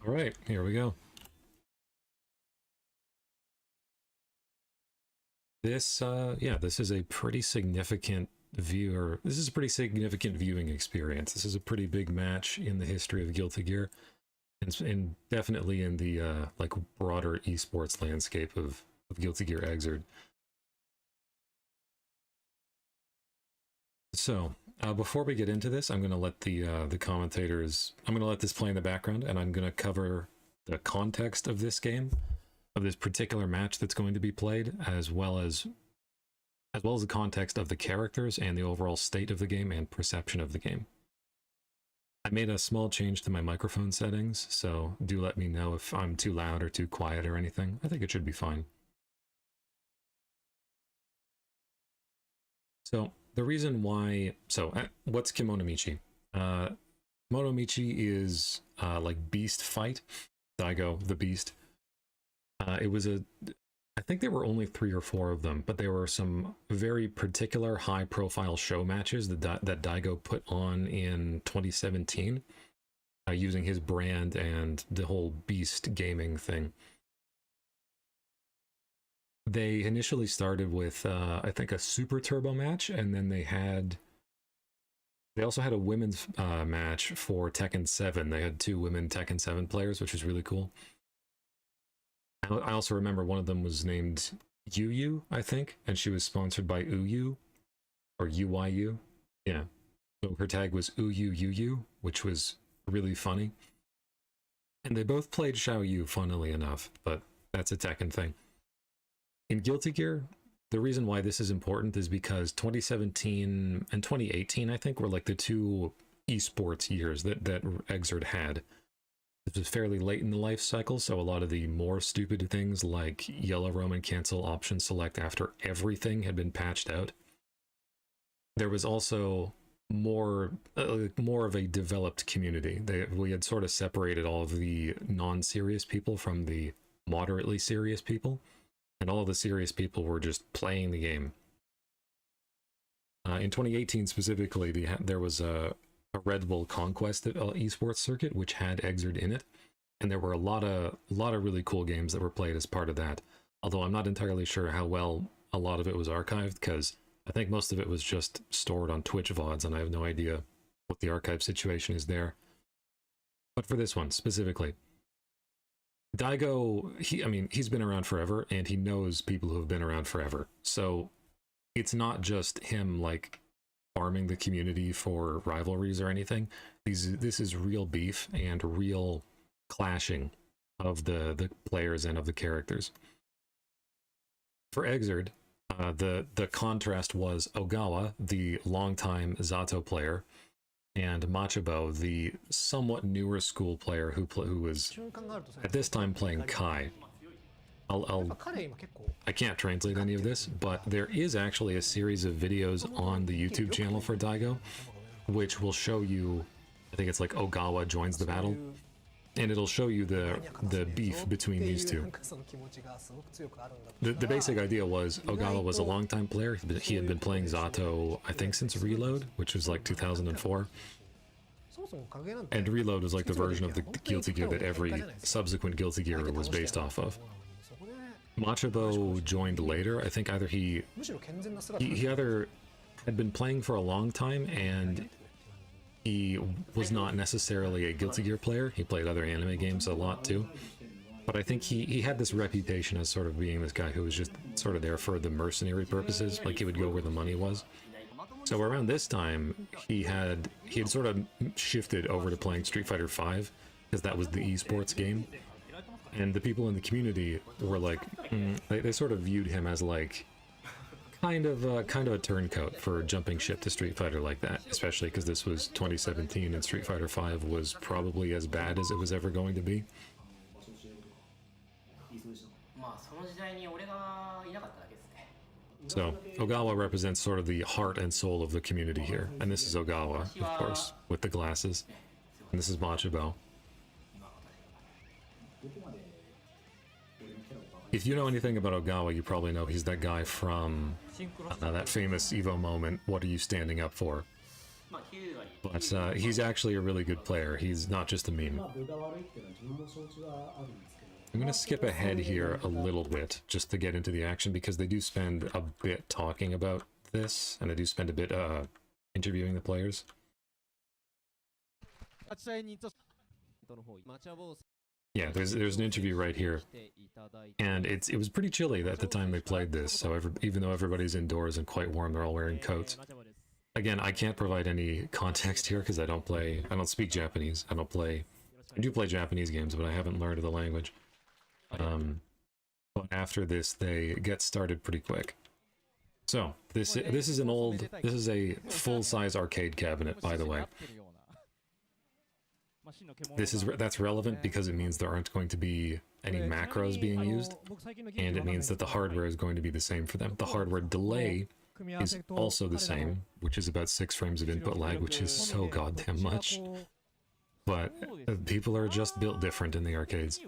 All right, here we go. This, yeah, this is a pretty significant viewer. This is a pretty significant viewing experience. This is a pretty big match in the history of Guilty Gear, and definitely in the like broader esports landscape of Guilty Gear Xrd. So before we get into this, I'm going to let the commentators. I'm going to let this play in the background, and I'm going to cover the context of this game, of this particular match that's going to be played, as well as the context of the characters and the overall state of the game and perception of the game. I made a small change to my microphone settings, so do let me know if I'm too loud or too quiet or anything. I think it should be fine. So the reason why, what's Kimonomichi? Kimonomichi is like beast fight, Daigo the beast. It was I think there were only 3 or 4 of them, but there were some very particular high-profile show matches that Daigo put on in 2017, using his brand and the whole Beast gaming thing. They initially started with, I think, a Super Turbo match, and then they also had a women's match for Tekken 7. They had 2 women Tekken 7 players, which was really cool. I also remember one of them was named Yu, I think, and she was sponsored by Uyu, or UYU. Yeah. So her tag was Uyu, which was really funny. And they both played Xiaoyu, funnily enough, but that's a Tekken thing. In Guilty Gear, the reason why this is important is because 2017 and 2018, I think, were like the 2 esports years that Xrd had. This was fairly late in the life cycle, so a lot of the more stupid things like yellow Roman cancel option select after everything had been patched out. There was also more of a developed community. We had sort of separated all of the non-serious people from the moderately serious people, and all of the serious people were just playing the game. In 2018 specifically, there was a Red Bull Conquest esports circuit, which had Xrd in it, and there were a lot of really cool games that were played as part of that. Although I'm not entirely sure how well a lot of it was archived, because I think most of it was just stored on Twitch VODs, and I have no idea what the archive situation is there. But for this one specifically, Daigo, he's been around forever, and he knows people who have been around forever. So it's not just him like farming the community for rivalries or anything. This is real beef and real clashing of the players and of the characters. For Xrd, the contrast was Ogawa, the longtime Zato player, and Machabo, the somewhat newer school player who was at this time playing Kai. I can't translate any of this, but there is actually a series of videos on the YouTube channel for Daigo, which will show you, I think it's like Ogawa joins the battle, and it'll show you the beef between these two. The basic idea was Ogawa was a longtime player. He had been playing Zato, I think, since Reload, which was like 2004. And Reload was like the version of the Guilty Gear that every subsequent Guilty Gear was based off of. Machabo joined later. I think either he either had been playing for a long time and he was not necessarily a Guilty Gear player. He played other anime games a lot too. But I think he had this reputation as sort of being this guy who was just sort of there for the mercenary purposes, like he would go where the money was. So around this time, he had sort of shifted over to playing Street Fighter V, because that was the esports game. And the people in the community were like, they sort of viewed him as like kind of a turncoat for jumping ship to Street Fighter like that, especially because this was 2017 and Street Fighter V was probably as bad as it was ever going to be. So Ogawa represents sort of the heart and soul of the community here, and this is Ogawa, of course, with the glasses, and this is Machabo. If you know anything about Ogawa, you probably know he's that guy from that famous Evo moment, "What are you standing up for?" But he's actually a really good player. He's not just a meme. I'm going to skip ahead here a little bit just to get into the action because they do spend a bit talking about this, and they do spend a bit interviewing the players. Yeah, there's an interview right here, and it was pretty chilly at the time they played this, so even though everybody's indoors and quite warm, they're all wearing coats. Again, I can't provide any context here because I don't speak Japanese. I do play Japanese games, but I haven't learned the language. But after this, they get started pretty quick. So this is a full-size arcade cabinet, by the way. That's relevant because it means there aren't going to be any macros being used, and it means that the hardware is going to be the same for them. The hardware delay is also the same, which is about 6 frames of input lag, which is so goddamn much. But people are just built different in the arcades.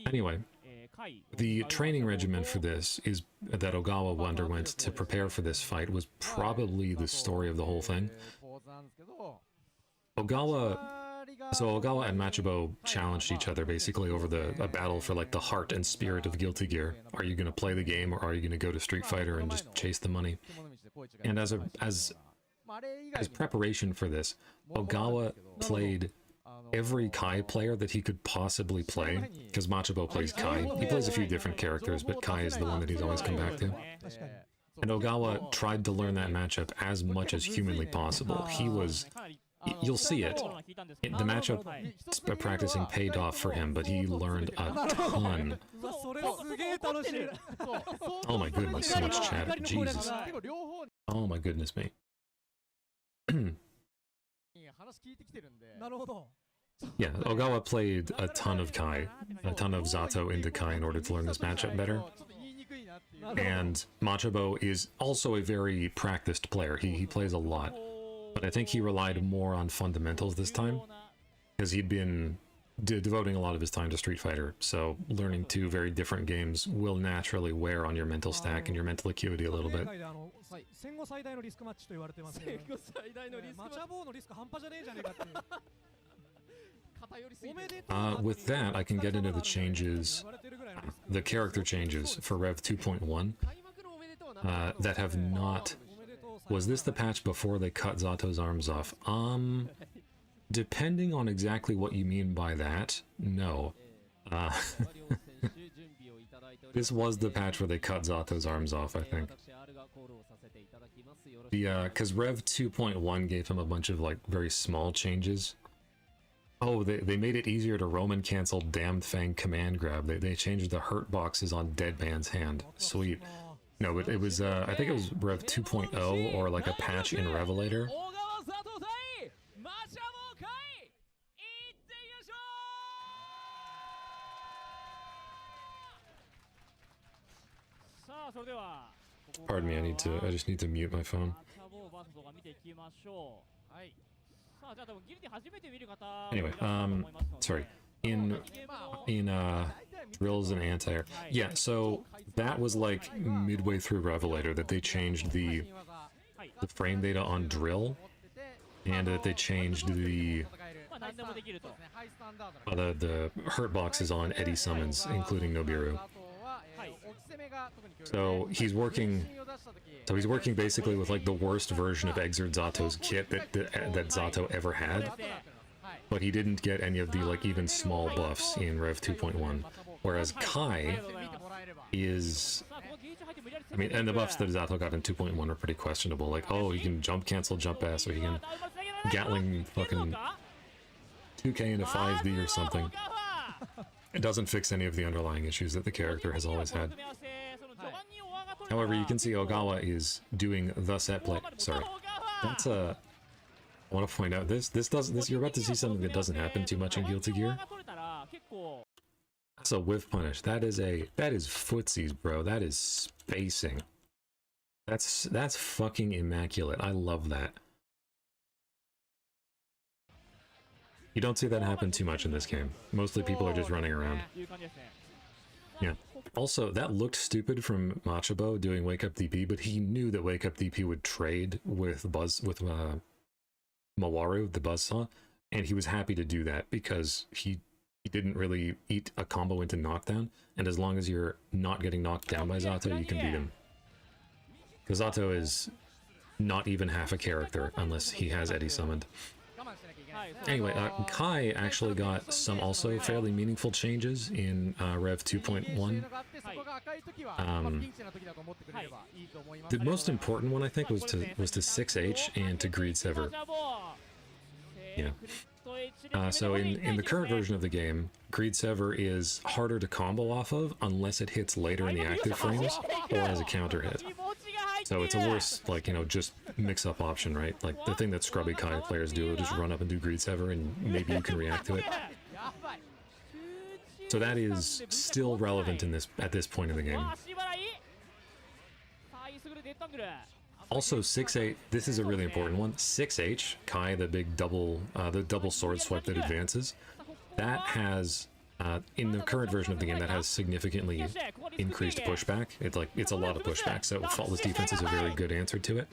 Anyway, the training regimen for this that Ogawa underwent to prepare for this fight was probably the story of the whole thing. Ogawa and Machabo challenged each other basically over a battle for like the heart and spirit of Guilty Gear. Are you going to play the game, or are you going to go to Street Fighter and just chase the money? And as preparation for this, Ogawa played every Kai player that he could possibly play, because Machabo plays Kai. He plays a few different characters, but Kai is the one that he's always come back to. And Ogawa tried to learn that matchup as much as humanly possible. You'll see it. The matchup practicing paid off for him, but he learned a ton. Oh my goodness, so much chat. Jesus. Oh my goodness me. Yeah, Ogawa played a ton of Kai, a ton of Zato into Kai in order to learn this matchup better. And Machabo is also a very practiced player. He plays a lot. But I think he relied more on fundamentals this time, because he'd been devoting a lot of his time to Street Fighter, so learning 2 very different games will naturally wear on your mental stack and your mental acuity a little bit. With that, I can get into the changes, the character changes for Rev 2.1 that have not... Was this the patch before they cut Zato's arms off? Depending on exactly what you mean by that, no. This was the patch where they cut Zato's arms off, I think. Because Rev 2.1 gave him a bunch of, like, very small changes. Oh, they made it easier to Roman cancel Damned Fang command grab. They changed the hurt boxes on Deadman's hand. Sweet. No, but it was, I think it was Rev 2.0 or like a patch in Revelator. Pardon me, I just need to mute my phone. Anyway, sorry. In drills and anti-air. Yeah, so that was like midway through Revelator that they changed the frame data on drill, and that they changed the hurt boxes on Eddie summons, including Nobiru. So he's working basically with like the worst version of Exert Zato's kit that Zato ever had. But he didn't get any of the, like, even small buffs in Rev 2.1. Whereas Kai is... I mean, and the buffs that Zato got in 2.1 are pretty questionable. Like, oh, he can jump cancel, jump ass, or he can Gatling fucking 2k into 5D or something. It doesn't fix any of the underlying issues that the character has always had. However, you can see Ogawa is doing the set play. Sorry. That's a... I want to point out you're about to see something that doesn't happen too much in Guilty Gear. That's a whiff punish. That is footsies, bro. That is spacing. That's fucking immaculate. I love that. You don't see that happen too much in this game. Mostly people are just running around. Yeah. Also, that looked stupid from Machabo doing Wake Up DP, but he knew that Wake Up DP would trade with Mawaru, the buzzsaw, and he was happy to do that because he didn't really eat a combo into knockdown, and as long as you're not getting knocked down by Zato, you can beat him. Because Zato is not even half a character unless he has Eddie summoned. Anyway, Kai actually got some also fairly meaningful changes in Rev 2.1. The most important one, I think, was to 6H and to Greed Sever. Yeah. So in the current version of the game, Greed Sever is harder to combo off of unless it hits later in the active frames or as a counter hit. So it's a worse, like, you know, just mix-up option, right? Like, the thing that scrubby Kai players do, just run up and do Greed Sever and maybe you can react to it. So that is still relevant in this at this point in the game. Also, 6H, this is a really important one. 6H, Kai, the big double sword swipe that advances, that has, in the current version of the game, that has significantly increased pushback. It's a lot of pushback, so Faultless Defense is a very good answer to it.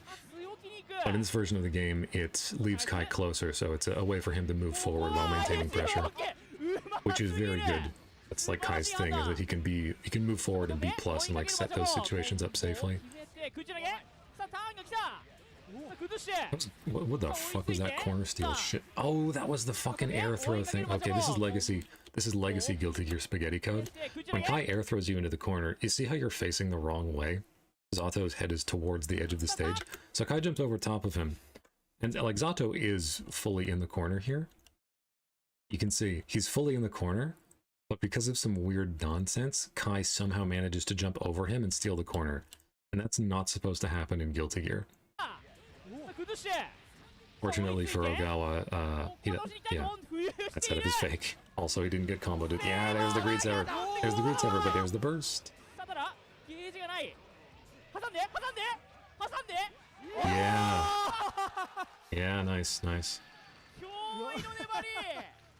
But in this version of the game, it leaves Kai closer, so it's a way for him to move forward while maintaining pressure, which is very good. That's like Kai's thing, is that he can move forward and be plus and like set those situations up safely. What the fuck was that corner steal shit? Oh, that was the fucking air throw thing. Okay, this is legacy. This is legacy Guilty Gear spaghetti code. When Kai air throws you into the corner, you see how you're facing the wrong way? Zato's head is towards the edge of the stage. So Kai jumps over top of him. And like Zato is fully in the corner here. You can see he's fully in the corner, but because of some weird nonsense, Kai somehow manages to jump over him and steal the corner. And that's not supposed to happen in Guilty Gear. Fortunately for Ogawa, yeah, that setup is fake. Also, he didn't get comboed. Yeah, there's the Greed Sever. There's the Greed Sever, but there's the burst. Yeah. Yeah, nice, nice.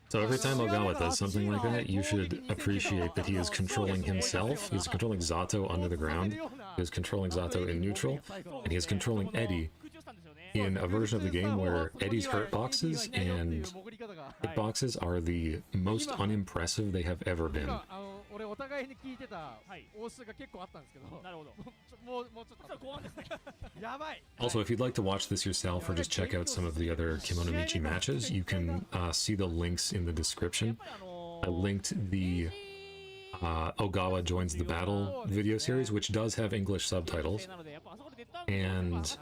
So every time Ogawa does something like that, you should appreciate that he is controlling himself. He's controlling Zato under the ground. He is controlling Zato in neutral. And he is controlling Eddie in a version of the game where Eddie's hurtboxes and hitboxes are the most unimpressive they have ever been. Also, if you'd like to watch this yourself or just check out some of the other Kimono Michi matches, you can see the links in the description. I linked the Ogawa Joins the Battle video series, which does have English subtitles, and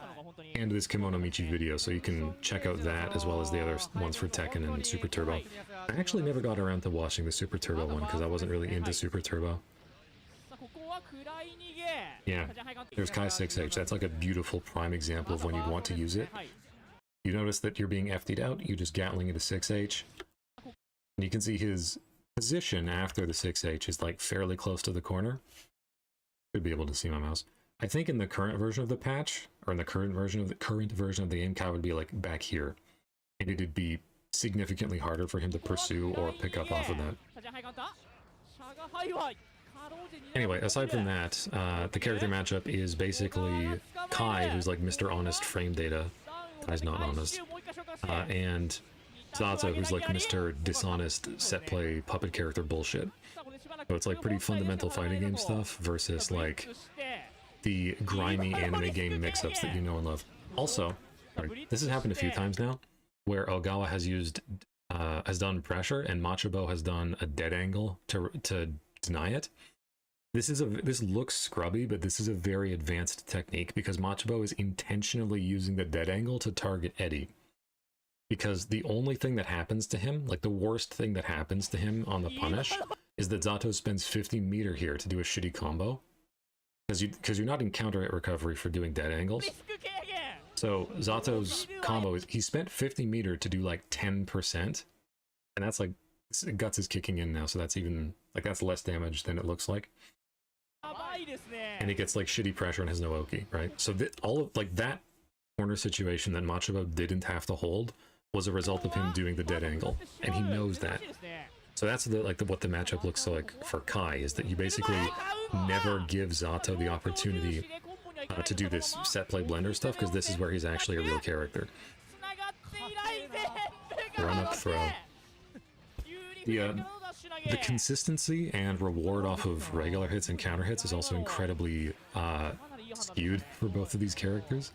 this Kimono Michi video, so you can check out that as well as the other ones for Tekken and Super Turbo. I actually never got around to watching the Super Turbo one because I wasn't really into Super Turbo. Yeah, there's Kai 6H. That's like a beautiful prime example of when you'd want to use it. You notice that you're being FD'd out, you just Gatling into 6H. And you can see his position after the 6H is like fairly close to the corner. Should be able to see my mouse. I think in the current version of the patch, or in the current version of the game, Kai would be like back here. And it'd be significantly harder for him to pursue or pick up off of that. Anyway, aside from that, the character matchup is basically Kai, who's like Mr. Honest frame data. Kai's not honest. And Zato, who's like Mr. Dishonest set play puppet character bullshit. So it's like pretty fundamental fighting game stuff versus like the grimy anime game mix-ups that you know and love. Also, this has happened a few times now, where Ogawa has done pressure and Machabo has done a dead angle to deny it. This looks scrubby, but this is a very advanced technique because Machabo is intentionally using the dead angle to target Eddie. Because the only thing that happens to him, like the worst thing that happens to him on the punish, is that Zato spends 50 meter here to do a shitty combo. Because you're not in counter hit recovery for doing dead angles. So Zato's combo is, he spent 50 meter to do like 10%. And that's like, Guts is kicking in now, so that's even, like that's less damage than it looks like. And he gets like shitty pressure and has no Oki, right? So all of like that corner situation that Machabo didn't have to hold was a result of him doing the dead angle. And he knows that. So that's what the matchup looks like for Kai, is that you basically never give Zato the opportunity to do this set play blender stuff, because this is where he's actually a real character. run-up throw. The consistency and reward off of regular hits and counter hits is also incredibly skewed for both of these characters.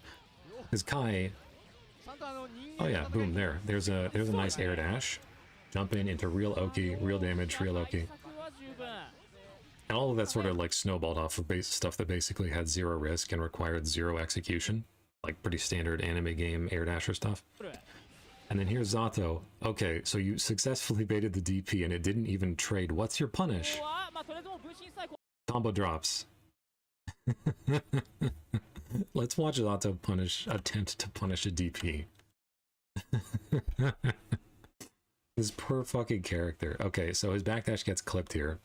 Because Kai, oh yeah, boom, there's a nice air dash, jump in into real Oki, real damage, real Oki, and all of that sort of like snowballed off of base stuff that basically had zero risk and required zero execution, like pretty standard anime game air dasher stuff. And then here's Zato. Okay, so you successfully baited the DP and it didn't even trade. What's your punish? Combo drops. Let's watch Zato attempt to punish a DP. His poor fucking character. Okay, so his backdash gets clipped here.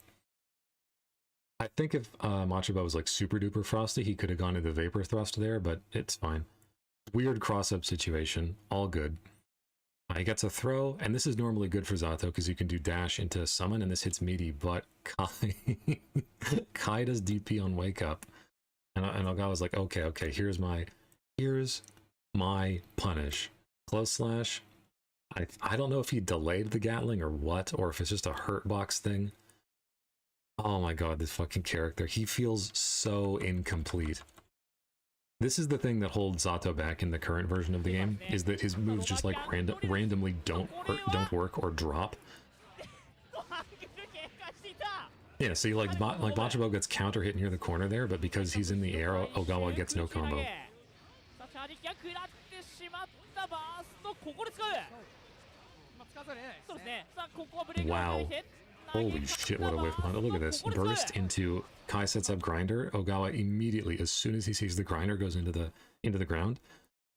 I think if Machabo was like super duper frosty, he could have gone into Vapor Thrust there, but it's fine. Weird cross-up situation. All good. He gets a throw, and this is normally good for Zato because you can do dash into summon, and this hits meaty, but Kai does DP on wake up. And Ogawa's like, okay, here's my punish. Close slash. I don't know if he delayed the Gatling or what, or if it's just a hurt box thing. Oh my god, this fucking character. He feels so incomplete. This is the thing that holds Zato back in the current version of the game, is that his moves just like randomly don't work or drop. Yeah, see, like Machabo gets counter hit near the corner there, but because he's in the air, Ogawa gets no combo. Wow. Holy shit, what a whiff. Look at this. Burst into Kai sets up grinder. Ogawa immediately, as soon as he sees the grinder, goes into the ground.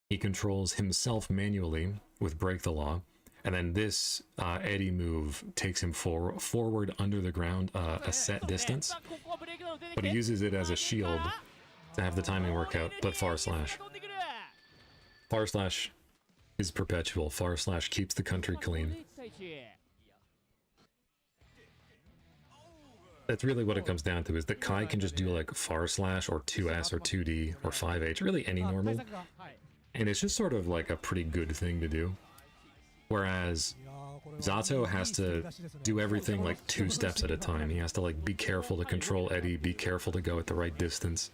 He controls himself manually with Break the Law. And then this Eddie move takes him forward under the ground a set distance. But he uses it as a shield to have the timing work out. But Far Slash. Far Slash is perpetual. Far Slash keeps the country clean. That's really what it comes down to, is that Kai can just do like Far Slash or 2S or 2D or 5H, really any normal. And it's just sort of like a pretty good thing to do. Whereas Zato has to do everything like 2 steps at a time. He has to like be careful to control Eddie, be careful to go at the right distance.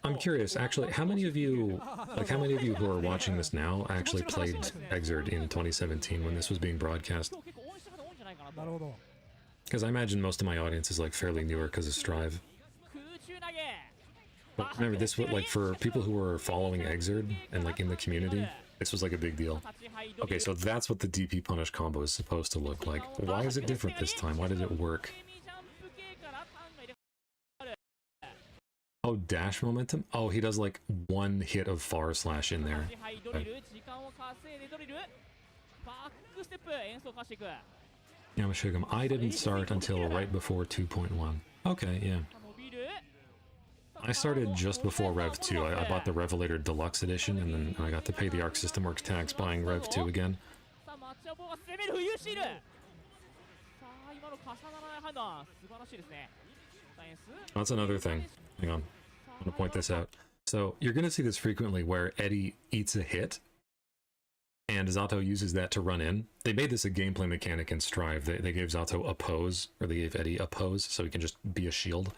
I'm curious, actually, how many of you who are watching this now actually played Exerd in 2017 when this was being broadcast? Because I imagine most of my audience is like fairly newer because of Strive. But remember, this was like for people who were following Exerd and like in the community, this was like a big deal. Okay, so that's what the DP punish combo is supposed to look like. Why is it different this time? Why did it work? Oh, dash momentum? Oh, he does like 1 hit of Far Slash in there. Okay. Yamashigam, I didn't start until right before 2.1. Okay, yeah. I started just before Rev 2. I bought the Revelator Deluxe Edition, and then I got to pay the Arc System Works tax buying Rev 2 again. That's another thing. Hang on. I want to point this out. So you're going to see this frequently where Eddie eats a hit, and Zato uses that to run in. They made this a gameplay mechanic in Strive. They gave Zato a pose, or they gave Eddie a pose, so he can just be a shield.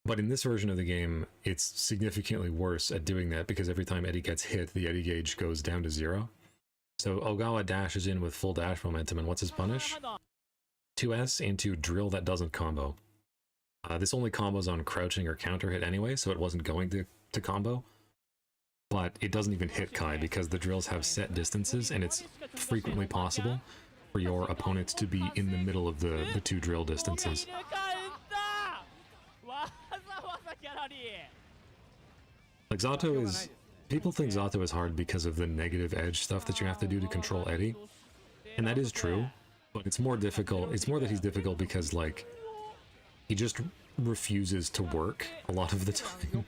But in this version of the game, it's significantly worse at doing that, because every time Eddie gets hit, the Eddie gauge goes down to 0. So Ogawa dashes in with full dash momentum, and what's his punish? 2S into drill that doesn't combo. This only combos on crouching or counter hit anyway, so it wasn't going to combo. But it doesn't even hit Kai because the drills have set distances, and it's frequently possible for your opponents to be in the middle of the 2 drill distances. Like Zato is... People think Zato is hard because of the negative edge stuff that you have to do to control Eddie. And that is true, but it's more difficult. It's more that he's difficult because, like, he just refuses to work a lot of the time,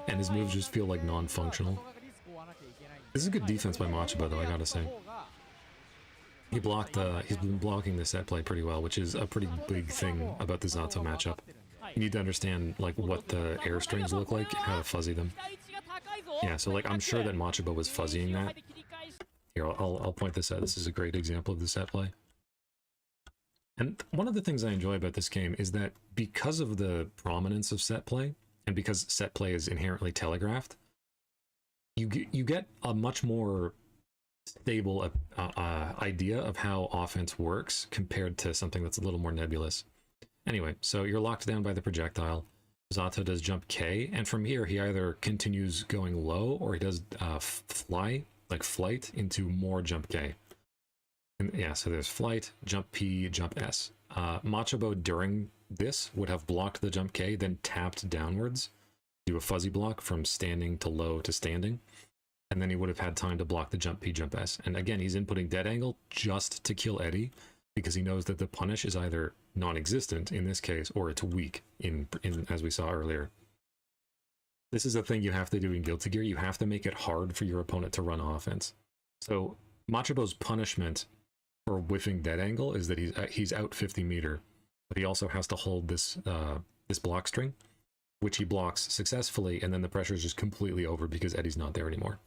and his moves just feel like non-functional. This is good defense by Machabo, though, I gotta say. He's been blocking the set play pretty well, which is a pretty big thing about the Zato matchup. You need to understand like what the air strings look like and how to fuzzy them. Yeah, so like I'm sure that Machabo was fuzzying that. Here, I'll point this out. This is a great example of the set play. And one of the things I enjoy about this game is that because of the prominence of set play, and because set play is inherently telegraphed, you get a much more stable idea of how offense works compared to something that's a little more nebulous. Anyway, so you're locked down by the projectile. Zato does jump K, and from here he either continues going low or he does flight into more jump K. And yeah, so there's flight, jump P, jump S. Machabo during this would have blocked the jump K, then tapped downwards, do a fuzzy block from standing to low to standing, and then he would have had time to block the jump P, jump S. And again, he's inputting dead angle just to kill Eddie, because he knows that the punish is either non-existent in this case, or it's weak in as we saw earlier. This is a thing you have to do in Guilty Gear. You have to make it hard for your opponent to run offense. So Machabo's punishment for whiffing dead angle is that he's out 50 meter, but he also has to hold this this block string, which he blocks successfully, and then the pressure is just completely over because Eddie's not there anymore.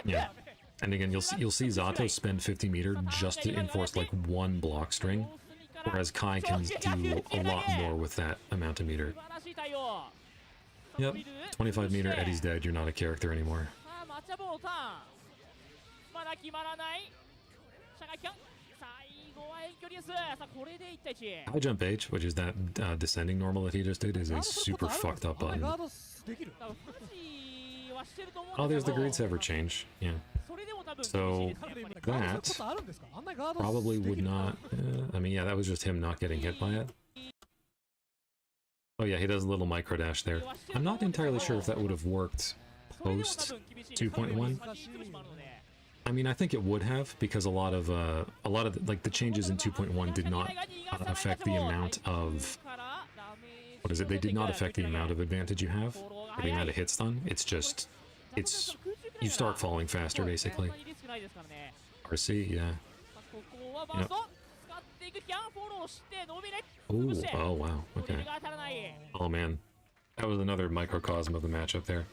Yeah, and again, you'll see Zato spend 50 meter just to enforce like one block string, whereas Kai can do a lot more with that amount of meter. Yep, 25 meter, Eddie's dead, you're not a character anymore. High jump H, which is that descending normal that he just did, is a super fucked up button. Oh, there's the greed sever change, yeah. So that probably would not, I mean, yeah, that was just him not getting hit by it. Oh yeah, he does a little micro dash there. I'm not entirely sure if that would have worked post 2.1. I mean, I think it would have, because a lot of like the changes in 2.1 did not affect the amount of, what is it? They did not affect the amount of advantage you have, or the amount of hit stun. It's just, you start falling faster basically. RC, yeah. Yep. Ooh, oh wow, okay. Oh man, that was another microcosm of the matchup there.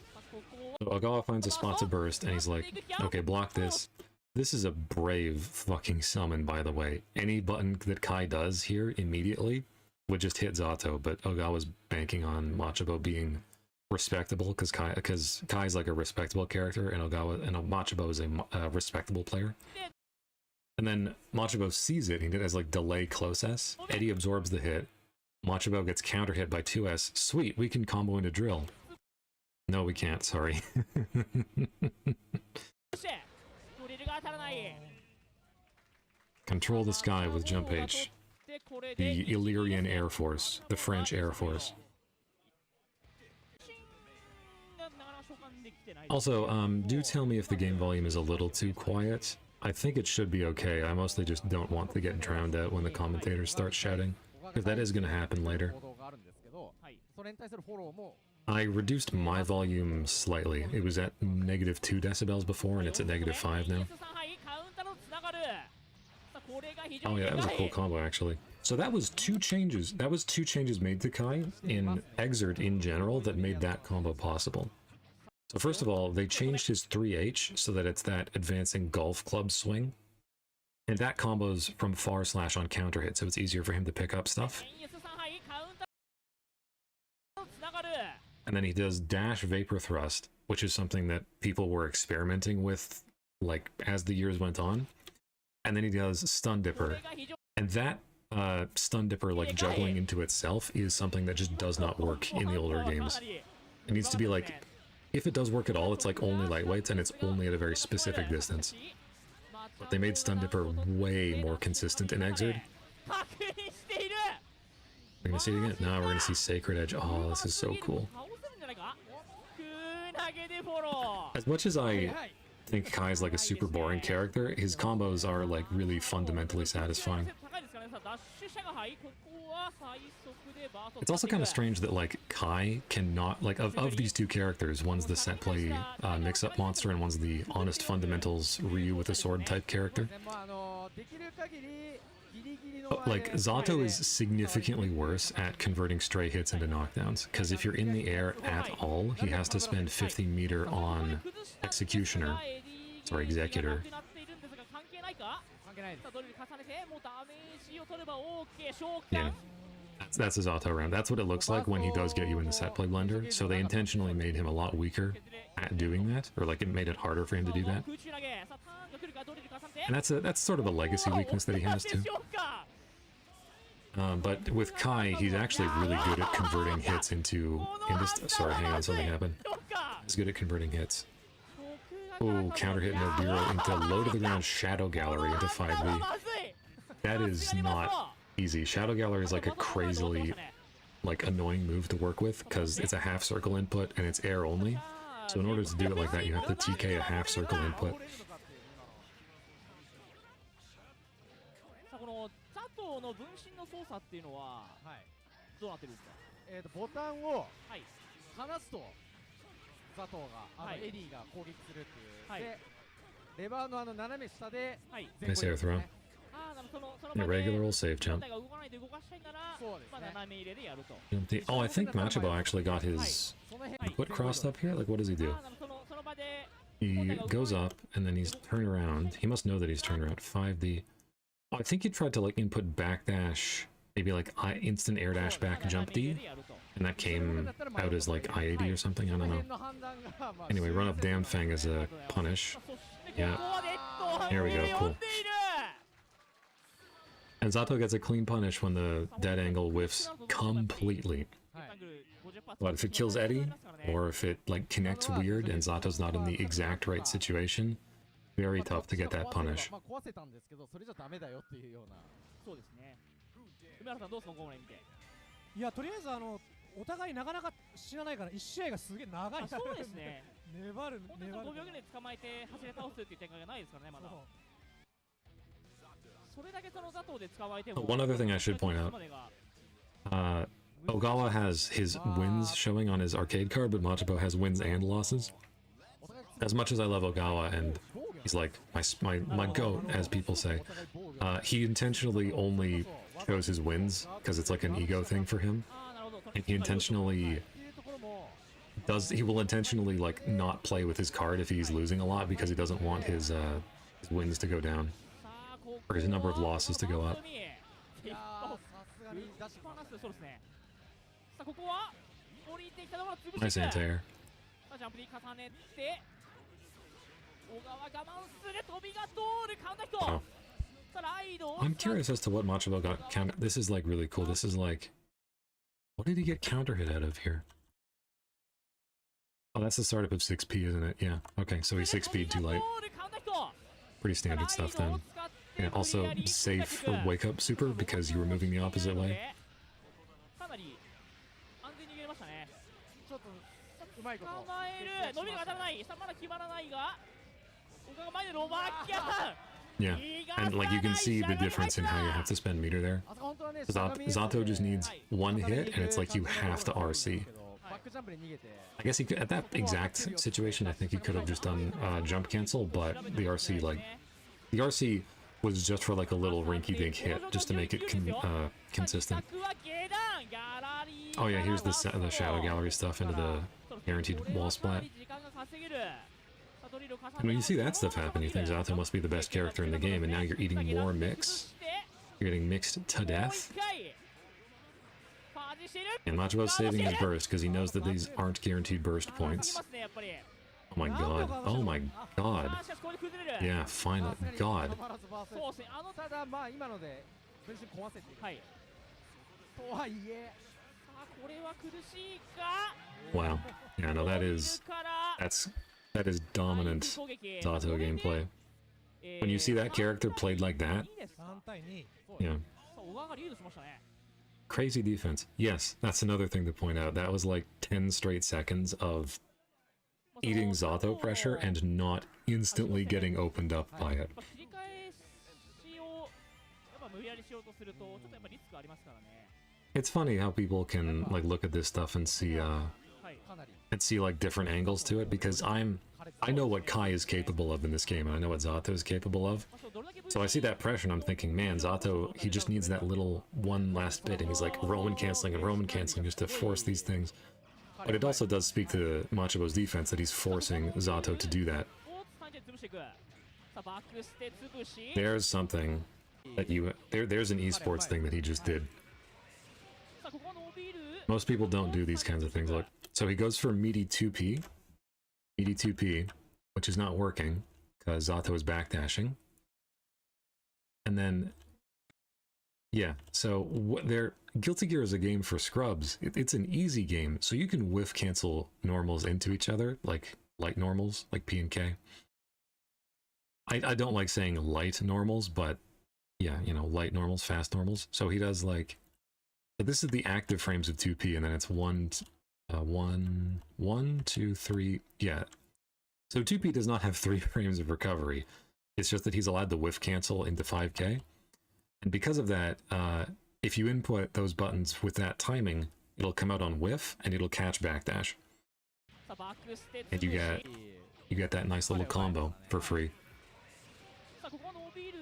So Ogawa finds a spot to burst, and he's like, okay, block this. This is a brave fucking summon, by the way. Any button that Kai does here immediately would just hit Zato, but Ogawa's banking on Machabo being respectable, because Kai's like a respectable character, and Machabo is a respectable player. And then Machabo sees it, and he does like delay close S. Eddie absorbs the hit. Machabo gets counter hit by 2S. Sweet, we can combo into drill. No, we can't, sorry. Control the sky with jump H. The Illyrian Air Force, the French Air Force. Also, do tell me if the game volume is a little too quiet. I think it should be okay. I mostly just don't want to get drowned out when the commentators start shouting, because that is going to happen later. I reduced my volume slightly. It was at -2 decibels before, and it's at -5 now. Oh yeah, that was a cool combo actually. So that was two changes. That was two changes made to Kai in Exert in general that made that combo possible. So first of all, they changed his 3H so that it's that advancing golf club swing. And that combos from far slash on counter hit, so it's easier for him to pick up stuff. And then he does dash vapor thrust, which is something that people were experimenting with like as the years went on. And then he does stun dipper. And that stun dipper like juggling into itself is something that just does not work in the older games. It needs to be like, if it does work at all, it's like only lightweights, and it's only at a very specific distance. But they made stun dipper way more consistent in Exert. We're gonna see it again. Now we're gonna see Sacred Edge. Oh, this is so cool. As much as I think Kai's like a super boring character, his combos are like really fundamentally satisfying. It's also kind of strange that like Kai cannot, like of these two characters, one's the set play mix-up monster and one's the honest fundamentals Ryu with a sword type character. Like, Zato is significantly worse at converting stray hits into knockdowns, because if you're in the air at all, he has to spend 50 meter on Executioner, sorry, Executor. Yeah, that's his auto round. That's what it looks like when he does get you in the set play blender, so they intentionally made him a lot weaker at doing that, or like it made it harder for him to do that. And that's sort of a legacy weakness that he has too. But with Kai, he's actually really good at converting hits into sorry, hang on, something happened. He's good at converting hits. Oh, counter hit no bureau into low to the ground Shadow Gallery into 5B. That is not easy. Shadow Gallery is like a crazily annoying move to work with because it's a half circle input and it's air only. So in order to do it like that, you have to TK a half circle input. この分身の操作っていうのは、どうなってるんですか？ボタンを離すと佐藤がエディが攻撃するっていう。で、レバーの斜め下で前後にね。Irregular will save jump. Oh, I think Machabo actually got his foot crossed up here. Like, what does he do? He goes up and then he's turned around. He must know that he's turned around. 5D. Oh, I think he tried to like input backdash, maybe like instant air dash back jump D, and that came out as like I-80 or something. I don't know. Anyway, run up Damn Fang as a punish. Yeah. Here we go. Cool. And Zato gets a clean punish when the dead angle whiffs completely. But if it kills Eddie, or if it like connects weird and Zato's not in the exact right situation, very tough to get that punish. いやとりあえずお互いなかなか死なないから1試合がすげえ長い。そうですね。粘る。5秒ぐらい捕まえて走れ倒すっていう展開がないですからねまだ。それだけそのザトで捕まえても。One other thing I should point out. Ogawa has his wins showing on his arcade card, but Machabo has wins and losses. As much as I love Ogawa and he's like my goat, as people say, he intentionally only shows his wins because it's like an ego thing for him, and he will intentionally like not play with his card if he's losing a lot because he doesn't want his wins to go down or his number of losses to go up. Nice anti-air. Wow. I'm curious as to what Machabo got counter. This is like really cool. This is like, what did he get counter hit out of here? Oh, that's the startup of 6P, isn't it? Yeah. Okay, so he's 6P too light. Pretty standard stuff then. Yeah, also safe for wake up super because you were moving the opposite way. Yeah, and like you can see the difference in how you have to spend meter there. Zato just needs one hit and it's like you have to RC. I guess he could, at that exact situation, I think he could have just done jump cancel, but the RC was just for like a little rinky-dink hit, just to make it consistent. Oh yeah, here's the Shadow Gallery stuff into the guaranteed wall splat. And when you see that stuff happen, you think Zato must be the best character in the game, and now you're eating more mix. You're getting mixed to death. And Machabo's saving his burst because he knows that these aren't guaranteed burst points. Oh my god. Oh my god. Yeah, finally. God. Wow. Yeah, no, that is dominant Zato gameplay. When you see that character played like that, yeah. Crazy defense. Yes, that's another thing to point out. That was like 10 straight seconds of eating Zato pressure and not instantly getting opened up by it. It's funny how people can like look at this stuff and see like different angles to it, because I know what Kai is capable of in this game and I know what Zato is capable of, So I see that pressure and I'm thinking, man, Zato, he just needs that little one last bit, and he's like Roman canceling and Roman canceling just to force these things. But it also does speak to Machabo's defense that he's forcing Zato to do that. There's something that there's an esports thing that he just did. Most people don't do these kinds of things. Look, so he goes for meaty 2P, which is not working because Zato is backdashing. And then, yeah, so Guilty Gear is a game for scrubs. It's an easy game, so you can whiff cancel normals into each other, like light normals, like P and K. I don't like saying light normals, but yeah, you know, light normals, fast normals. So he does like, but this is the active frames of 2P, and then it's 1, 2, 3, yeah. So 2P does not have 3 frames of recovery. It's just that he's allowed to whiff cancel into 5K. And because of that, if you input those buttons with that timing, it'll come out on whiff, and it'll catch backdash. And you get that nice little combo for free.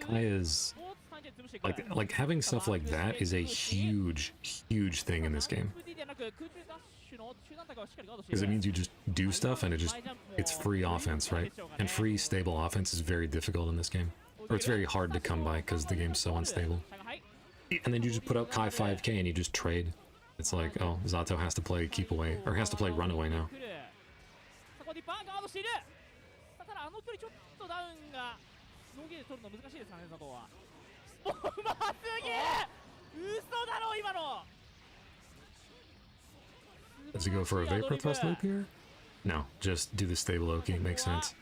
Kai is like having stuff like that is a huge thing in this game, because it means you just do stuff and it's free offense, right? And free stable offense is very difficult in this game, or it's very hard to come by because the game's so unstable. And then you just put out Kai 5K and you just trade. It's like, oh, Zato has to play keep away, or has to play run away now. ノゲで取るの難しいですかね、佐藤は。うますげえ、嘘だろ今の。 Does he go for a vapor thrust loop here? No, just do the stable Oki. Makes sense.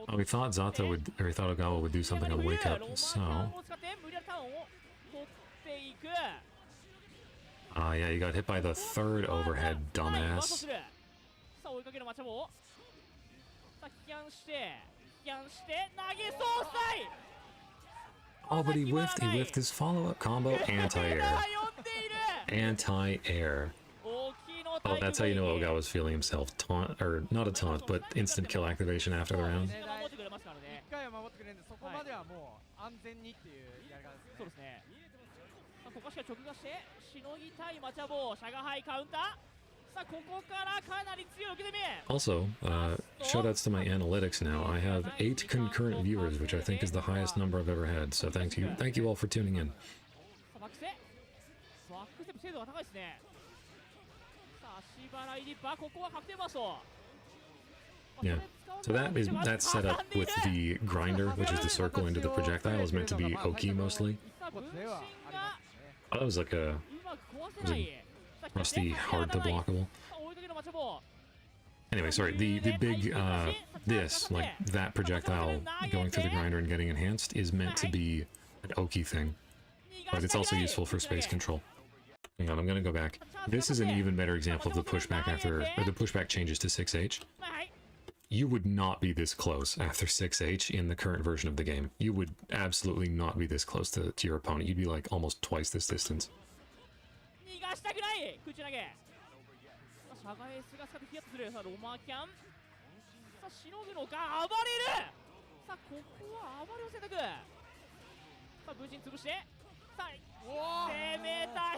Oh, we thought Zato would, or we thought Ogawa would do something on wake up, so. Ah, yeah, you got hit by the third overhead, dumbass. Oh, but he whiffed his follow-up combo. Anti-air. Anti-air. Oh, that's how you know Ogawa's feeling himself. Taunt, or not a taunt, but instant kill activation after the round. Also, shoutouts to my analytics now. I have 8 concurrent viewers, which I think is the highest number I've ever had. So thank you all for tuning in. Yeah, so that's set up with the grinder, which is the circle into the projectile, is meant to be Oki mostly. Oh, that was like a rusty, hard to blockable. Anyway, sorry, the big, like that projectile going through the grinder and getting enhanced is meant to be an Oki thing, but it's also useful for space control. Hang on, I'm gonna go back. This is an even better example of the pushback or the pushback changes to 6H. You would not be this close after 6H in the current version of the game. You would absolutely not be this close to your opponent. You'd be like almost twice this distance.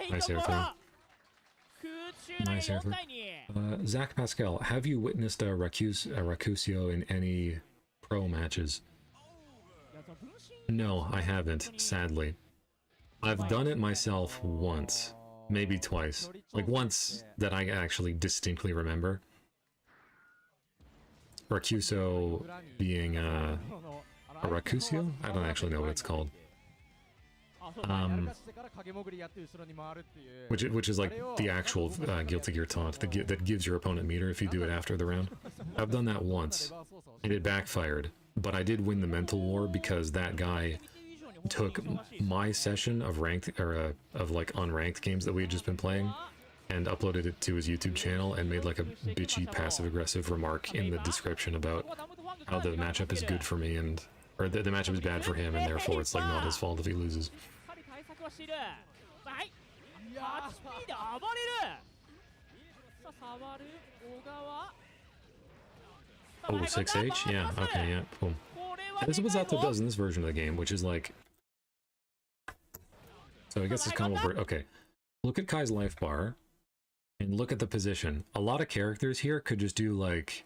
Nice air throw. Nice air throw. Zach Pascal, have you witnessed a Rakusio in any pro matches? No, I haven't, sadly. I've done it myself once, maybe twice. Like once that I actually distinctly remember. Rakuso being a Rakusio? I don't actually know what it's called. Which is like the actual Guilty Gear taunt that gives your opponent meter if you do it after the round. I've done that once, and it backfired, but I did win the mental war because that guy took my session of ranked, or of like unranked games that we had just been playing, and uploaded it to his YouTube channel and made like a bitchy passive-aggressive remark in the description about how the matchup is good for me and, or the matchup is bad for him, and therefore it's like not his fault if he loses. Oh, 6H? Yeah, okay, yeah, cool. This is what Zato does in this version of the game, which is like... So I guess this combo... Okay. Look at Kai's life bar, and look at the position. A lot of characters here could just do like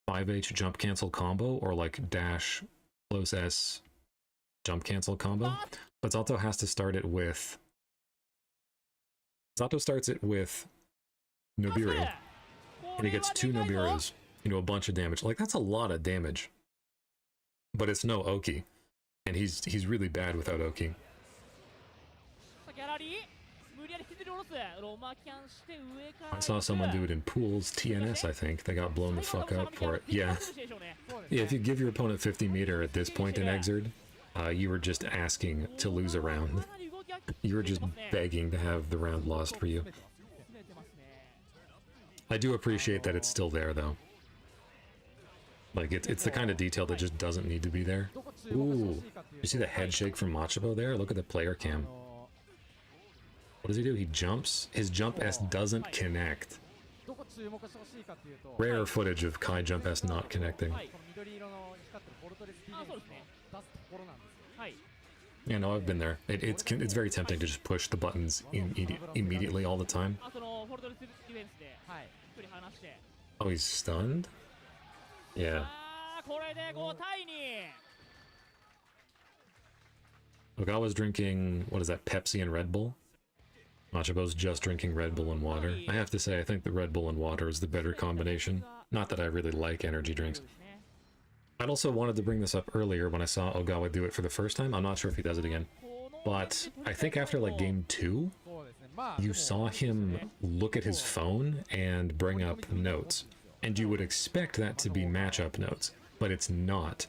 5H jump cancel combo, or like dash close S jump cancel combo. But Zato has to start it with... Zato starts it with Nobiru, and he gets 2 Nobirus into a bunch of damage. Like, that's a lot of damage. But it's no Oki, and he's really bad without Oki. I saw someone do it in pools, TNS I think. They got blown the fuck up for it. Yeah. Yeah, if you give your opponent 50 meter at this point in Exerd, you were just asking to lose a round. You were just begging to have the round lost for you. I do appreciate that it's still there though. Like, it's the kind of detail that just doesn't need to be there. Ooh, you see the head shake from Machabo there? Look at the player cam. What does he do? He jumps. His jump S doesn't connect. Rare footage of Kai jump S not connecting. Yeah, no, I've been there. It's very tempting to just push the buttons immediately all the time. Oh, he's stunned? Yeah. Ogawa's drinking, what is that, Pepsi and Red Bull? Machabo's just drinking Red Bull and water. I have to say, I think the Red Bull and water is the better combination. Not that I really like energy drinks. I'd also wanted to bring this up earlier when I saw Ogawa do it for the first time. I'm not sure if he does it again. But I think after like game 2, you saw him look at his phone and bring up notes. And you would expect that to be matchup notes, but it's not.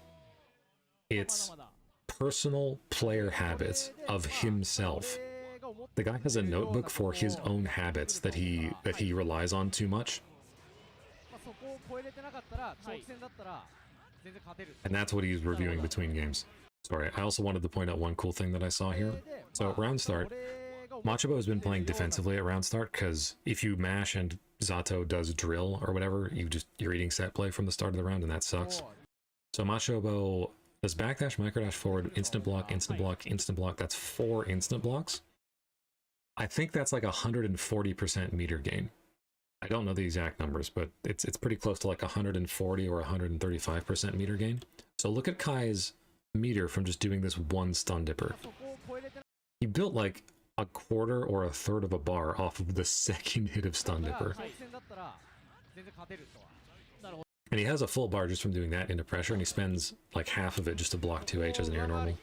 It's personal player habits of himself. The guy has a notebook for his own habits that he relies on too much. And that's what he's reviewing between games. Sorry, I also wanted to point out one cool thing that I saw here. So at round start, Machabo has been playing defensively at round start because if you mash and Zato does drill or whatever, you're eating set play from the start of the round, and that sucks. So Machabo does backdash, microdash forward, instant block, instant block, instant block. That's 4 instant blocks. I think that's like 140% meter gain. I don't know the exact numbers, but it's pretty close to like 140 or 135% meter gain. So look at Kai's meter from just doing this one stun dipper. He built like a quarter or a third of a bar off of the second hit of stun dipper. And he has a full bar just from doing that into pressure, and he spends like half of it just to block 2H as an air normal.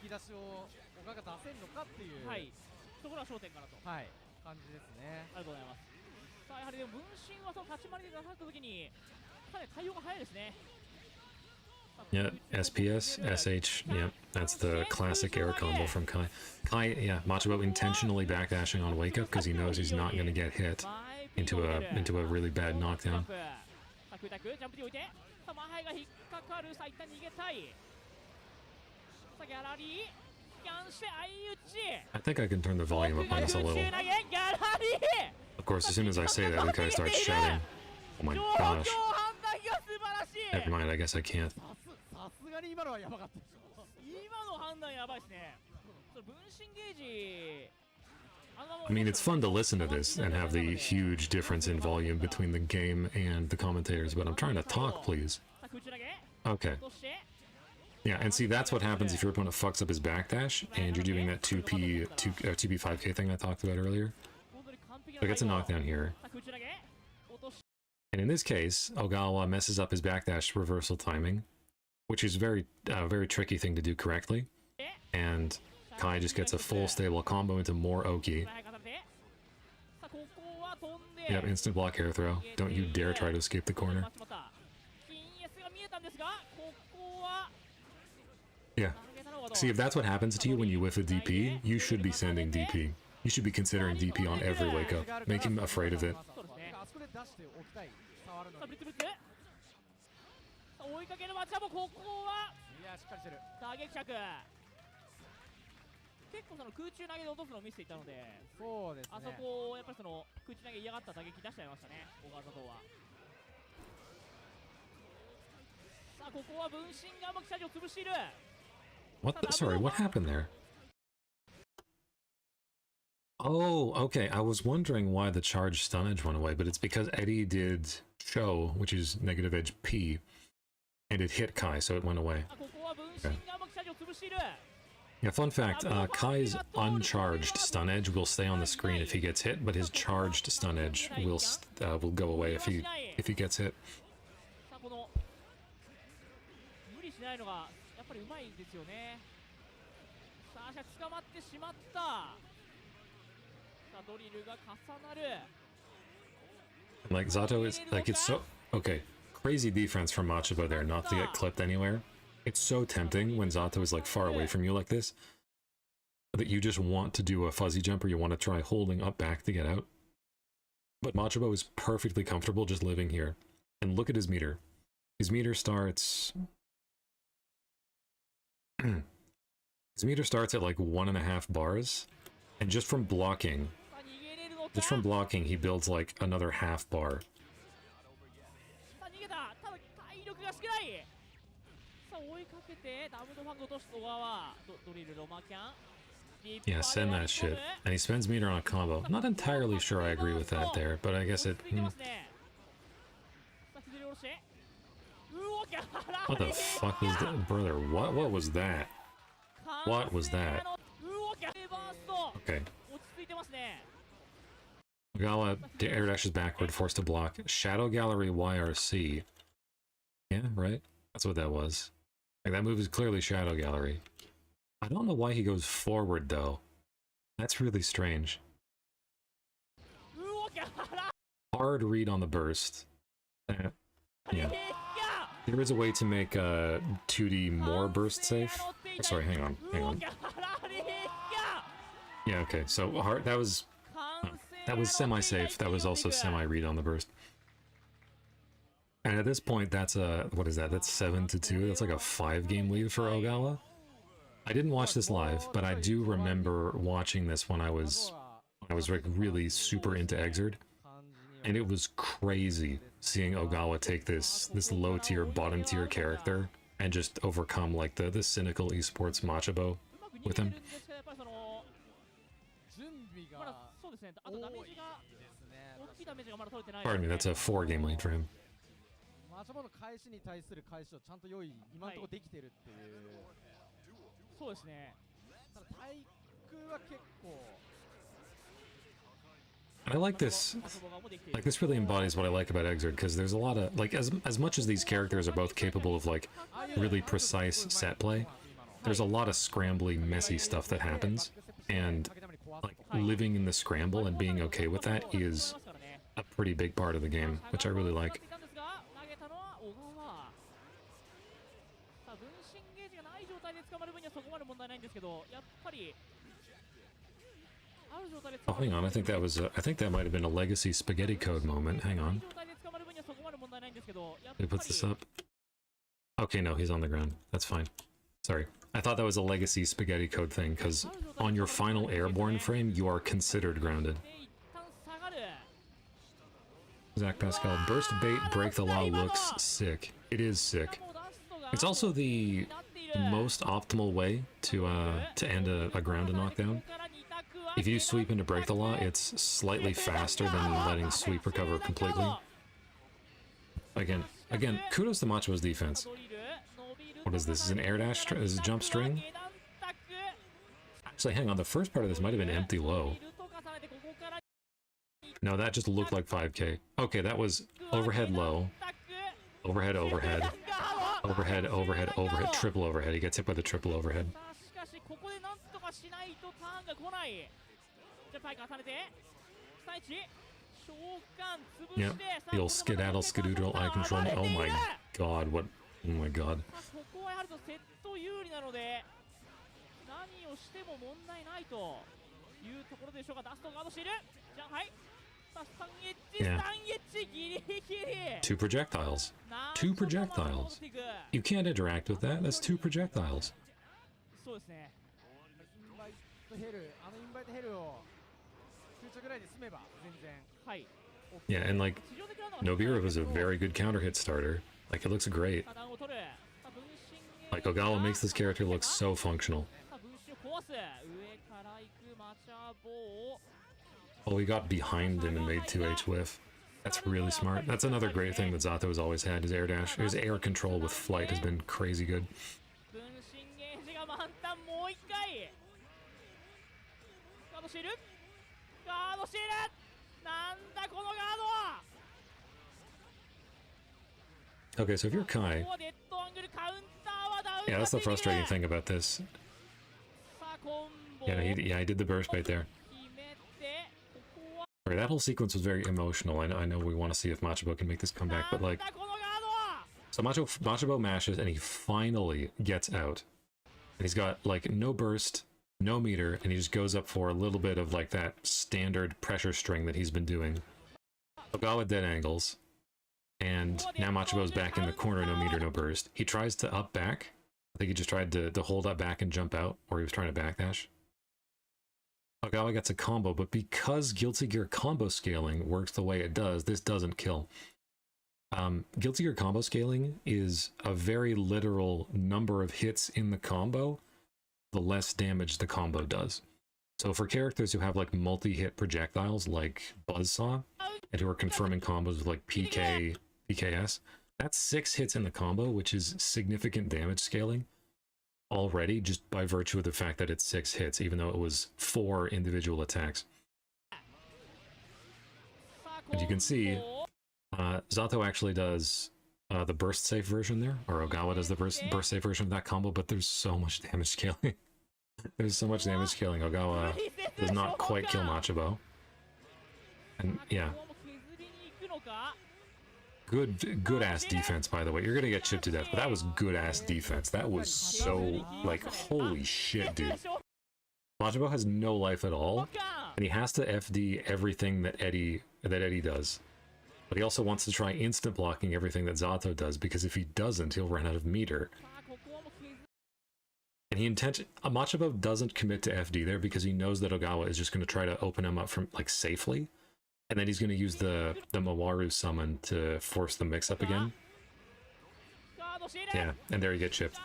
Yeah, SPS, SH, yeah, that's the classic air combo from Kai. Kai, yeah, Machabo intentionally backdashing on wake up because he knows he's not going to get hit into a really bad knockdown. I think I can turn the volume up on this a little. Of course, as soon as I say that, the guy starts shouting. Oh my gosh. Never mind, I guess I can't. I mean, it's fun to listen to this and have the huge difference in volume between the game and the commentators, but I'm trying to talk, please. Okay. Yeah, and see, that's what happens if your opponent fucks up his backdash, and you're doing that 2P5K thing I talked about earlier. So it gets a knockdown here. And in this case, Ogawa messes up his backdash reversal timing, which is very tricky thing to do correctly. And Kai just gets a full stable combo into more Oki. Yep, instant block air throw. Don't you dare try to escape the corner. Yeah. See, if that's what happens to you when you whiff a DP, you should be sending DP. You should be considering DP on every wake up. Make him afraid of it. Sorry, what happened there? Oh, okay. I was wondering why the charge stun edge went away, but it's because Eddie did show, which is negative edge P, and it hit Kai, so it went away. Okay. Yeah, fun fact, Kai's uncharged stun edge will stay on the screen if he gets hit, but his charged stun edge will go away if he gets hit. Like, Zato is, like, it's so... Okay, crazy defense from Machabo there, not to get clipped anywhere. It's so tempting when Zato is, like, far away from you like this, that you just want to do a fuzzy jump or you want to try holding up back to get out. But Machabo is perfectly comfortable just living here. And look at his meter. His meter starts... his meter starts at, like, 1.5 bars, and just from blocking... Just from blocking, he builds like another half bar. Yeah, send that shit. And he spends meter on a combo. Not entirely sure I agree with that there, but I guess it... What the fuck was that? Brother, what was that? What was that? Okay. Ogawa air dashes backward, forced to block. Shadow Gallery YRC. Yeah, right? That's what that was. Like, that move is clearly Shadow Gallery. I don't know why he goes forward, though. That's really strange. Hard read on the burst. Yeah. There is a way to make 2D more burst safe. Oh, sorry, hang on. Yeah, okay, so hard, that was semi-safe. That was also semi-read on the burst. And at this point, that's a... What is that? That's 7-2. That's like a 5-game lead for Ogawa. I didn't watch this live, but I do remember watching this when I was like really super into Exerd. And it was crazy seeing Ogawa take this low-tier, bottom-tier character and just overcome like the cynical esports Machabo with him. Pardon me, that's a 4-game lead for him. I like this. Like, this really embodies what I like about Exerd, because there's a lot of, like, as much as these characters are both capable of, like, really precise set play, there's a lot of scrambly, messy stuff that happens, and, like, living in the scramble and being okay with that is a pretty big part of the game, which I really like. Oh, hang on, I think that might have been a legacy spaghetti code moment. Hang on. Who puts this up? Okay, no, he's on the ground. That's fine. Sorry. I thought that was a legacy spaghetti code thing, because on your final airborne frame, you are considered grounded. Zach Pascal, burst bait, break the law looks sick. It is sick. It's also the most optimal way to end a grounded knockdown. If you sweep into break the law, it's slightly faster than letting sweep recover completely. Again, kudos to Machabo's defense. What is this? Is an air dash? Is a jump string? Actually, hang on. The first part of this might have been empty low. No, that just looked like 5K. Okay, that was overhead low. Overhead, overhead. Overhead, overhead, overhead. Triple overhead. He gets hit by the triple overhead. Yeah, the old skedaddle, skedoodle, eye control. Oh my god, what? Oh my god. Yeah. 2 projectiles. 2 projectiles. You can't interact with that. That's 2 projectiles. Yeah, and like, Nobira was a very good counter hit starter. Like, it looks great. Like, Ogawa makes this character look so functional. Oh, he got behind him and made 2H whiff. That's really smart. That's another great thing that Zato has always had, his air dash. His air control with flight has been crazy good. Okay, so if you're Kai... Yeah, that's the frustrating thing about this. Yeah, he did the burst bait there. Okay, that whole sequence was very emotional. I know we want to see if Machabo can make this comeback, but like... So Machabo mashes and he finally gets out. And he's got like no burst, no meter, and he just goes up for a little bit of like that standard pressure string that he's been doing. Ogawa dead angles. And now Machabo's back in the corner, no meter, no burst. He tries to up back. I think he just tried to hold up back and jump out, or he was trying to backdash. Ogawa gets a combo, but because Guilty Gear combo scaling works the way it does, this doesn't kill. Guilty Gear combo scaling is a very literal number of hits in the combo, the less damage the combo does. So for characters who have like multi-hit projectiles like Buzzsaw, and who are confirming combos with like PKS, that's 6 hits in the combo, which is significant damage scaling already, just by virtue of the fact that it's 6 hits, even though it was 4 individual attacks. And you can see, Zato actually does the burst safe version there, or Ogawa does the burst safe version of that combo, but there's so much damage scaling. There's so much damage scaling. Ogawa does not quite kill Machabo. And yeah. Good ass defense, by the way. You're gonna get chipped to death, but that was good ass defense. That was so, like, holy shit, dude. Machabo has no life at all, and he has to FD everything that Eddie does. But he also wants to try instant blocking everything that Zato does, because if he doesn't, he'll run out of meter. And Machabo doesn't commit to FD there because he knows that Ogawa is just going to try to open him up from, like, safely. And then he's going to use the Mawaru summon to force the mix-up again. Yeah, and there you get chipped.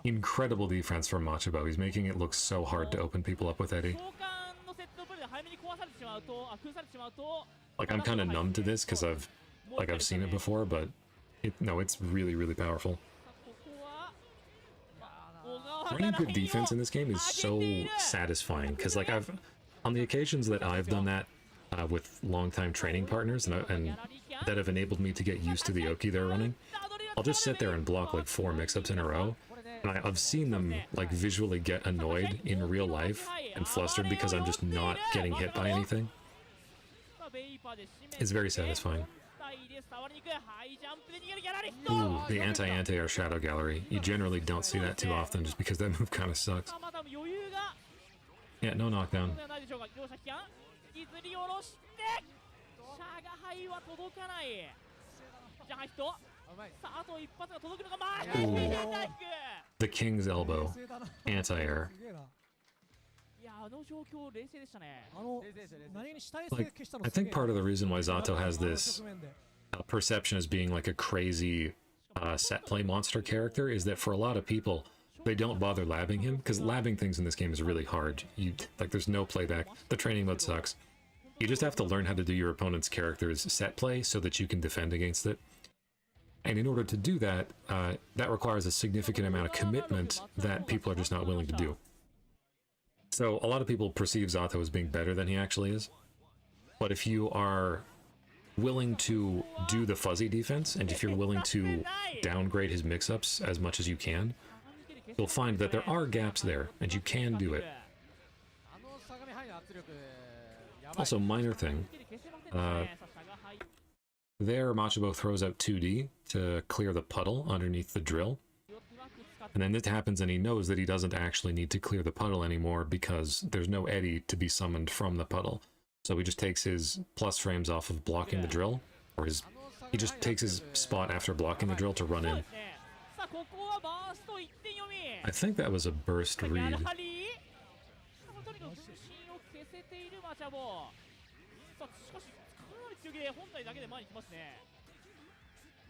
Incredible defense from Machabo. He's making it look so hard to open people up with Eddie. Like, I'm kind of numb to this because I've seen it before, but no, it's really, really powerful. Running good defense in this game is so satisfying, because like on the occasions that I've done that with long-time training partners and that have enabled me to get used to the Oki they're running, I'll just sit there and block like 4 mix-ups in a row, and I've seen them like visually get annoyed in real life and flustered because I'm just not getting hit by anything. It's very satisfying. Ooh, the anti-anti-air shadow gallery. You generally don't see that too often just because that move kind of sucks. Yeah, no knockdown. Ooh. The King's Elbow. Anti-air. Like, I think part of the reason why Zato has this perception as being like a crazy set play monster character is that for a lot of people, they don't bother labbing him, because labbing things in this game is really hard. There's no playback. The training mode sucks. You just have to learn how to do your opponent's character's set play so that you can defend against it. And in order to do that, that requires a significant amount of commitment that people are just not willing to do. So a lot of people perceive Zato as being better than he actually is. But if you are willing to do the fuzzy defense, and if you're willing to downgrade his mix-ups as much as you can, you'll find that there are gaps there, and you can do it. Also, minor thing. There, Machabo throws out 2D to clear the puddle underneath the drill. And then this happens and he knows that he doesn't actually need to clear the puddle anymore because there's no Eddie to be summoned from the puddle. So he just takes his plus frames off of blocking the drill, or he just takes his spot after blocking the drill to run in. I think that was a burst read.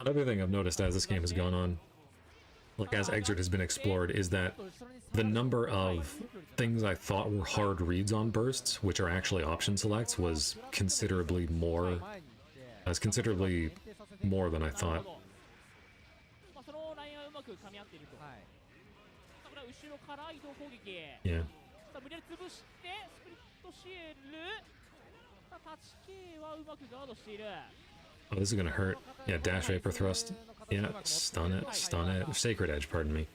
Another thing I've noticed as this game has gone on, like as Exert has been explored, is that the number of things I thought were hard reads on bursts, which are actually option selects, was considerably more than I thought. Yeah. Oh, this is gonna hurt. Yeah, dash vapor thrust. Yeah, stun it, stun it. Sacred Edge, pardon me.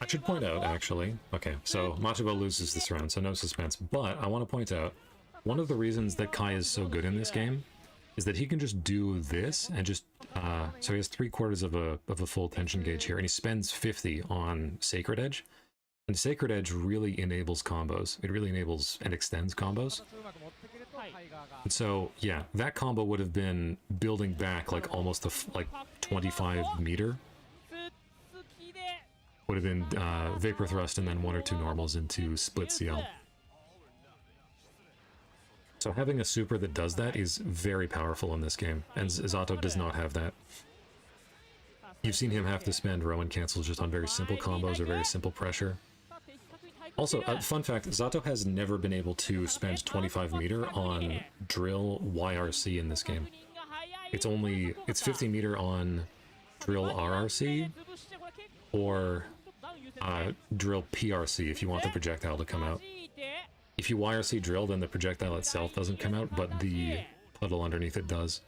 I should point out, actually. Okay, so Machabo loses this round, so no suspense. But I want to point out, one of the reasons that Kai is so good in this game is that he can just do this and just so he has 3/4 of a full tension gauge here, and he spends 50 on Sacred Edge. And Sacred Edge really enables combos. It really enables and extends combos. And so, yeah, that combo would have been building back like almost like 25 meter. Would have been Vapor Thrust and then 1 or 2 normals into Split CL. So having a super that does that is very powerful in this game, and Zato does not have that. You've seen him have to spend Rowan cancels just on very simple combos or very simple pressure. Also, fun fact, Zato has never been able to spend 25 meter on Drill YRC in this game. It's 50 meter on Drill RRC or Drill PRC if you want the projectile to come out. If you YRC drill, then the projectile itself doesn't come out, but the puddle underneath it does.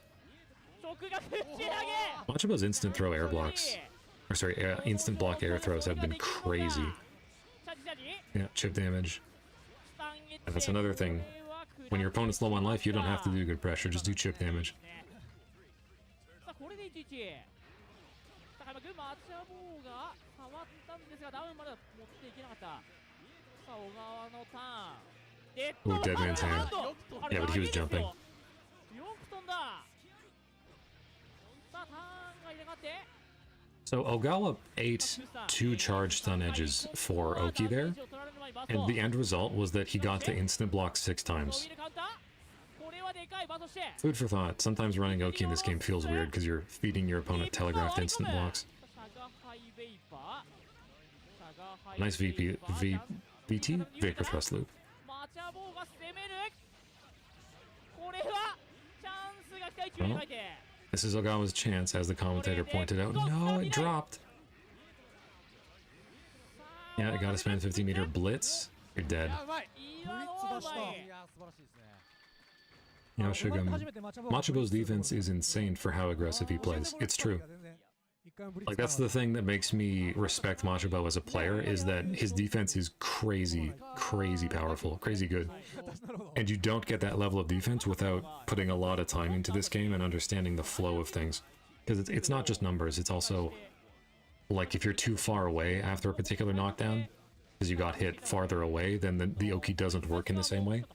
Machabo's instant throw air blocks, or sorry, instant block air throws have been crazy. Yeah, chip damage. And that's another thing. When your opponent's low on life, you don't have to do good pressure, just do chip damage. Ooh, dead man's hand. Yeah, but he was jumping. So Ogawa ate 2 charged stun edges for Oki there, and the end result was that he got to instant block 6 times. Food for thought. Sometimes running Oki in this game feels weird because you're feeding your opponent telegraphed instant blocks. Nice VT Vapor Thrust loop. Well, this is Ogawa's chance, as the commentator pointed out. No, it dropped. Yeah, I gotta spend 50 meter blitz. You're dead. Machabo's defense is insane for how aggressive he plays. It's true. Like, that's the thing that makes me respect Machabo as a player, is that his defense is crazy, crazy powerful, crazy good. And you don't get that level of defense without putting a lot of time into this game and understanding the flow of things. Because it's not just numbers, it's also, like, if you're too far away after a particular knockdown, because you got hit farther away, then the Oki doesn't work in the same way.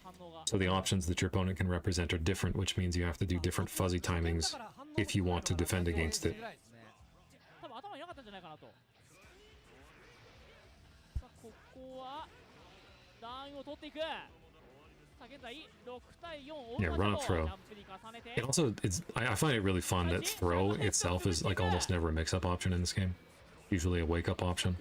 So the options that your opponent can represent are different, which means you have to do different fuzzy timings if you want to defend against it. Yeah, run up throw. It also, I find it really fun that throw itself is like almost never a mix-up option in this game. Usually a wake-up option.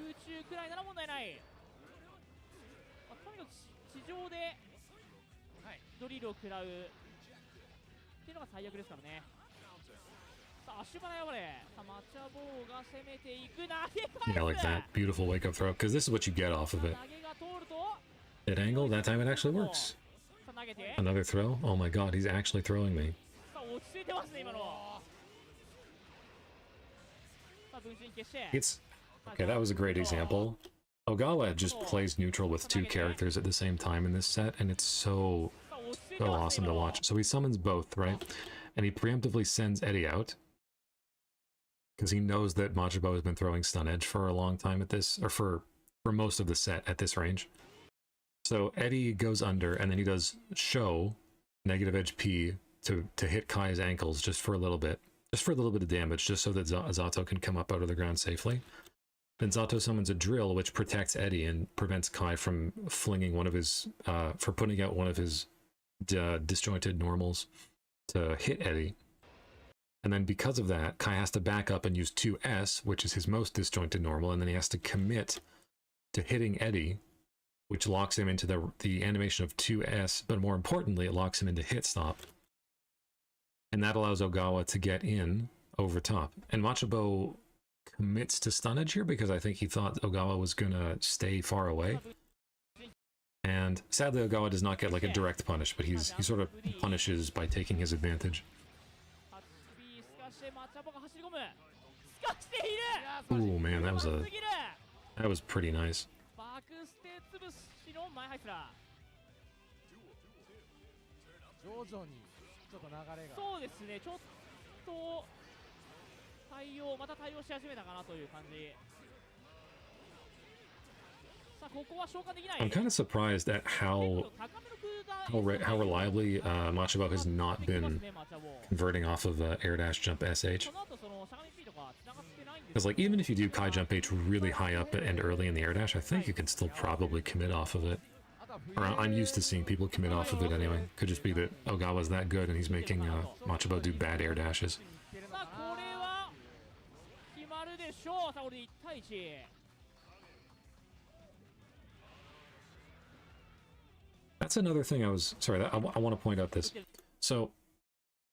Yeah, like that. Beautiful wake-up throw, because this is what you get off of it. At angle, that time it actually works. Another throw? Oh my god, he's actually throwing me. It's... Okay, that was a great example. Ogawa just plays neutral with 2 characters at the same time in this set, and it's so awesome to watch. So he summons both, right? And he preemptively sends Eddie out, because he knows that Machabo has been throwing stun edge for a long time at this, or for most of the set at this range. So Eddie goes under, and then he does show negative edge P to hit Kai's ankles just for a little bit of damage, just so that Zato can come up out of the ground safely. Then Zato summons a drill, which protects Eddie and prevents Kai from flinging one of his, for putting out one of his disjointed normals to hit Eddie. And then because of that, Kai has to back up and use 2S, which is his most disjointed normal, and then he has to commit to hitting Eddie, which locks him into the animation of 2S, but more importantly, it locks him into hit stop. And that allows Ogawa to get in over top. And Machabo commits to stunnage here because I think he thought Ogawa was gonna stay far away. And sadly, Ogawa does not get like a direct punish, but he sort of punishes by taking his advantage. Ooh, man, that was pretty nice. そうですね、ちょっとまた対応し始めたかなという感じ。さあここは消化できない。 I'm kind of surprised at how reliably Machabo has not been converting off of air dash jump SH. Because like even if you do Kai jump H really high up and early in the air dash, I think you can still probably commit off of it. Or I'm used to seeing people commit off of it anyway. Could just be that Ogawa's that good and he's making Machabo do bad air dashes. That's another thing I was... Sorry, I want to point out this. So,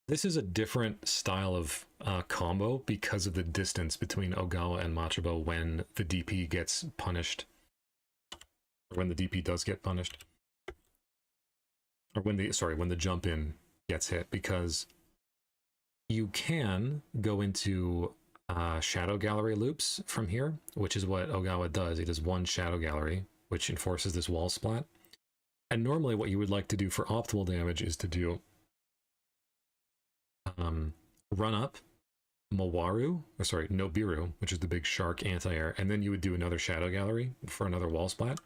this is a different style of combo because of the distance between Ogawa and Machabo when the DP gets punished. Or when the DP does get punished. Or when the jump in gets hit, because you can go into shadow gallery loops from here, which is what Ogawa does. He does one shadow gallery, which enforces this wall splat. And normally what you would like to do for optimal damage is to do run up Nobiru, which is the big shark anti-air, and then you would do another shadow gallery for another wall splat.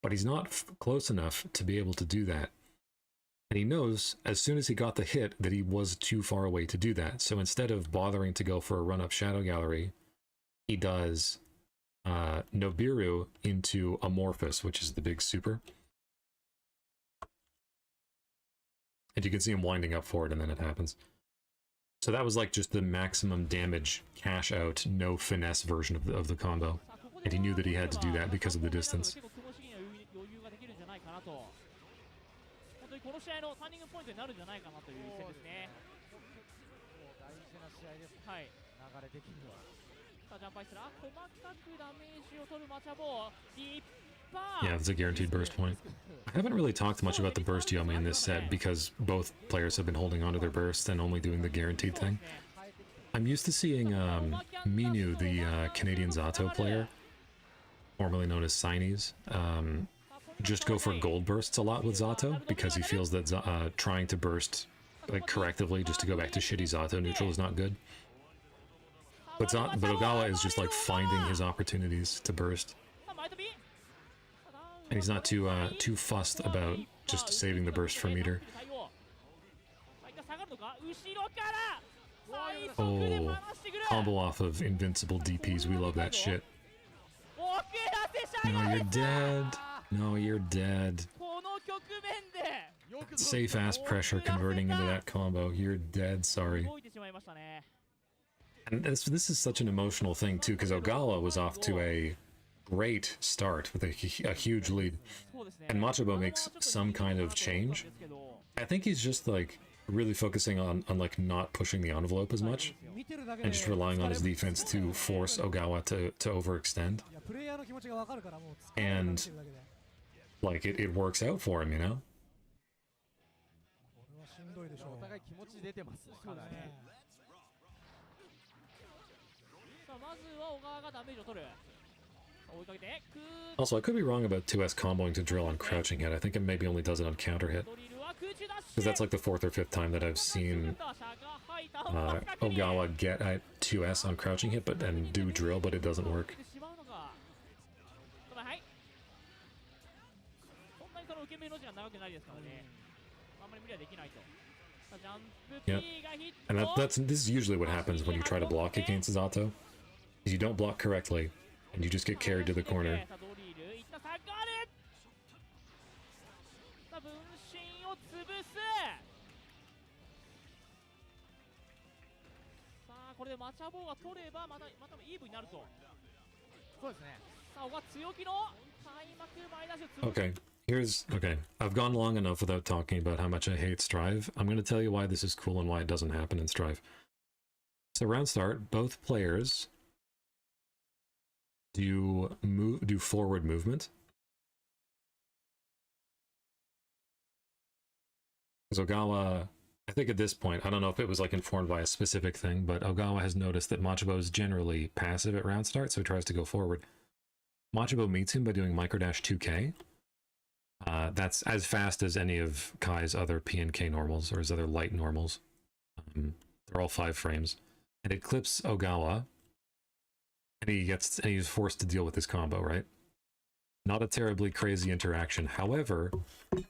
But he's not close enough to be able to do that. And he knows, as soon as he got the hit, that he was too far away to do that. So instead of bothering to go for a run-up shadow gallery, he does Nobiru into Amorphous, which is the big super. And you can see him winding up for it, and then it happens. So that was like just the maximum damage cash out, no finesse version of the combo. And he knew that he had to do that because of the distance. Yeah, it's a guaranteed burst point. I haven't really talked much about the burst Yomi in this set because both players have been holding on to their burst and only doing the guaranteed thing. I'm used to seeing Minu, the Canadian Zato player, formerly known as Chinese, just go for gold bursts a lot with Zato because he feels that trying to burst like correctively just to go back to shitty Zato neutral is not good. But Ogawa is just like finding his opportunities to burst. And he's not too fussed about just saving the burst for meter. Oh, combo off of invincible DPs, we love that shit. No, you're dead. No, you're dead. Safe ass pressure converting into that combo. You're dead, sorry. And this is such an emotional thing too, because Ogawa was off to a great start with a huge lead, and Machabo makes some kind of change. I think he's just like really focusing on like not pushing the envelope as much and just relying on his defense to force Ogawa to overextend, and like it works out for him, you know. Also, I could be wrong about 2S comboing to drill on crouching hit. I think it maybe only does it on counter hit. Because that's like the 4th or 5th time that I've seen Ogawa get at 2S on crouching hit and do drill, but it doesn't work. Yeah, and this is usually what happens when you try to block against Zato. Is you don't block correctly, and you just get carried to the corner. あこれでマチャボが取ればまたイーブンになると。そうですね。さあ小川強気の開幕前出しを潰す。 Okay, okay. I've gone long enough without talking about how much I hate Strive. I'm going to tell you why this is cool and why it doesn't happen in Strive. So round start, both players do forward movement. Ogawa, I think at this point, I don't know if it was like informed by a specific thing, but Ogawa has noticed that Machabo is generally passive at round start, so he tries to go forward. Machabo meets him by doing microdash 2k. That's as fast as any of Kai's other PNK normals or his other light normals. They're all 5 frames. And it clips Ogawa, and he's forced to deal with this combo, right? Not a terribly crazy interaction. However,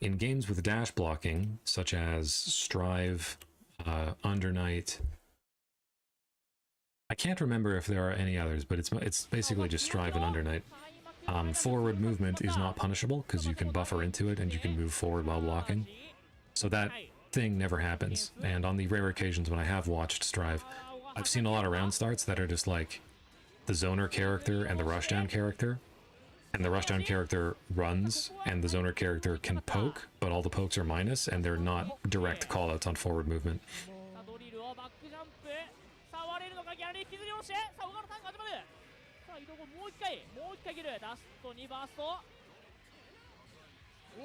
in games with dash blocking, such as Strive, Undernight, I can't remember if there are any others, but it's basically just Strive and Undernight. Forward movement is not punishable because you can buffer into it and you can move forward while blocking. So that thing never happens. And on the rare occasions when I have watched Strive, I've seen a lot of round starts that are just like the zoner character and the rushdown character. And the rushdown character runs and the zoner character can poke, but all the pokes are minus and they're not direct callouts on forward movement.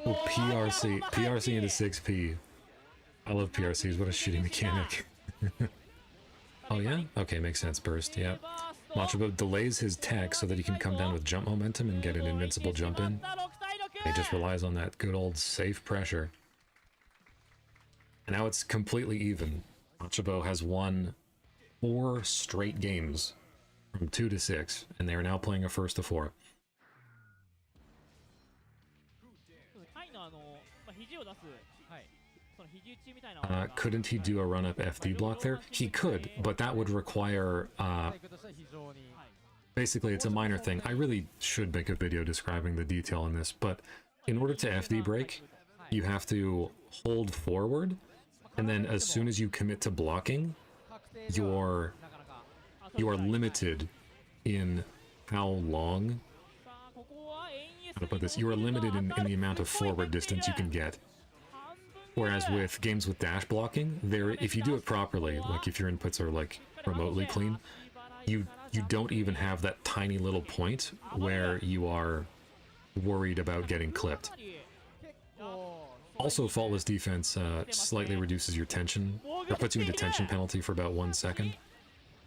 Oh, PRC into 6P. I love PRCs, what a shitty mechanic. Oh yeah? Okay, makes sense, burst, yeah. Machabo delays his tech so that he can come down with jump momentum and get an invincible jump in. He just relies on that good old safe pressure. And now it's completely even. Machabo has won 4 straight games from 2 to 6, and they are now playing a first to 4. Couldn't he do a run-up FD block there? He could, but that would require... basically, it's a minor thing. I really should make a video describing the detail in this, but in order to FD break, you have to hold forward, and then as soon as you commit to blocking, you are limited in how long... How to put this? You are limited in the amount of forward distance you can get. Whereas with games with dash blocking, if you do it properly, like if your inputs are like remotely clean, you don't even have that tiny little point where you are worried about getting clipped. Also, faultless defense slightly reduces your tension, or puts you into tension penalty for about 1 second.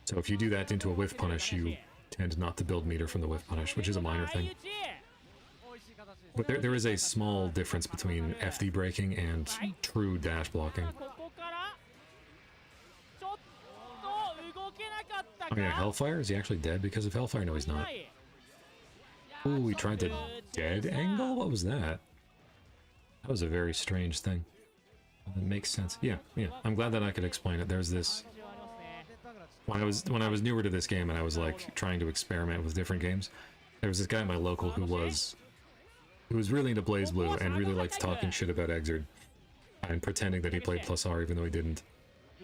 So if you do that into a whiff punish, you tend not to build meter from the whiff punish, which is a minor thing. But there is a small difference between FD breaking and true dash blocking. Oh yeah, Hellfire? Is he actually dead because of Hellfire? No, he's not. Ooh, he tried to dead angle? What was that? That was a very strange thing. That makes sense. Yeah. I'm glad that I could explain it. There's this... When I was newer to this game and I was like trying to experiment with different games, there was this guy at my local who was really into BlazBlue and really liked talking shit about Exerd and pretending that he played plus R even though he didn't,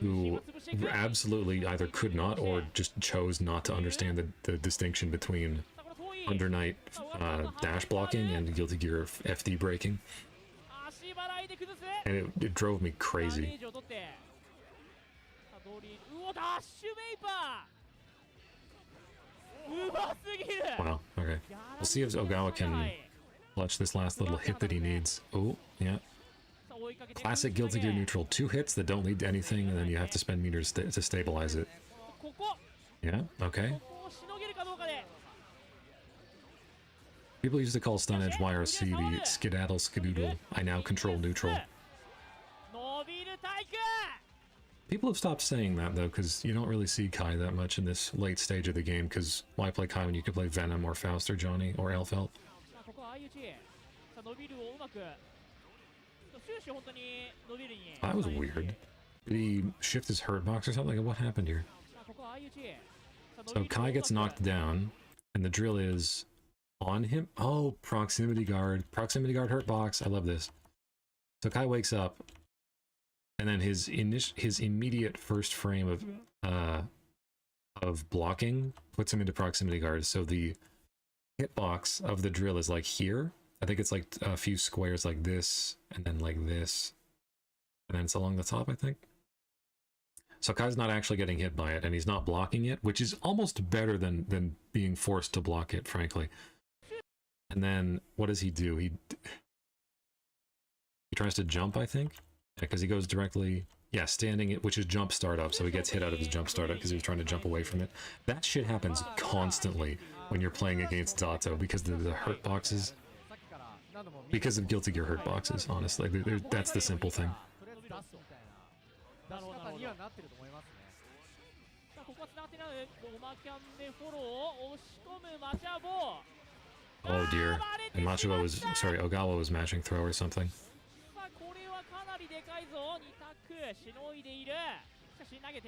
who absolutely either could not or just chose not to understand the distinction between Undernight dash blocking and Guilty Gear FD breaking. And it drove me crazy. Wow, okay. We'll see if Ogawa can clutch this last little hit that he needs. Oh, yeah. Classic Guilty Gear neutral. 2 hits that don't lead to anything, and then you have to spend meters to stabilize it. Yeah, okay. People used to call Stun Edge YRC the skedaddle skedoodle. I now control neutral. People have stopped saying that, though, because you don't really see Kai that much in this late stage of the game, because why play Kai when you could play Venom or Faust or Johnny or Elfelt? That was weird. Did he shift his hurt box or something? What happened here? So Kai gets knocked down, and the drill is on him. Oh, proximity guard. Proximity guard hurt box. I love this. So Kai wakes up, and then his immediate first frame of of blocking puts him into proximity guards. So the hitbox of the drill is like here. I think it's like a few squares like this, and then like this, and then it's along the top, I think. So Kai's not actually getting hit by it, and he's not blocking it, which is almost better than being forced to block it, frankly. And then what does he do? He tries to jump, I think, because he goes directly, yeah, standing it, which is jump startup. So he gets hit out of his jump startup because he was trying to jump away from it. That shit happens constantly when you're playing against Zato because the hurt boxes, because of Guilty Gear hurt boxes. Honestly, that's the simple thing. Oh dear. And Machabo was, sorry, Ogawa was mashing throw or something.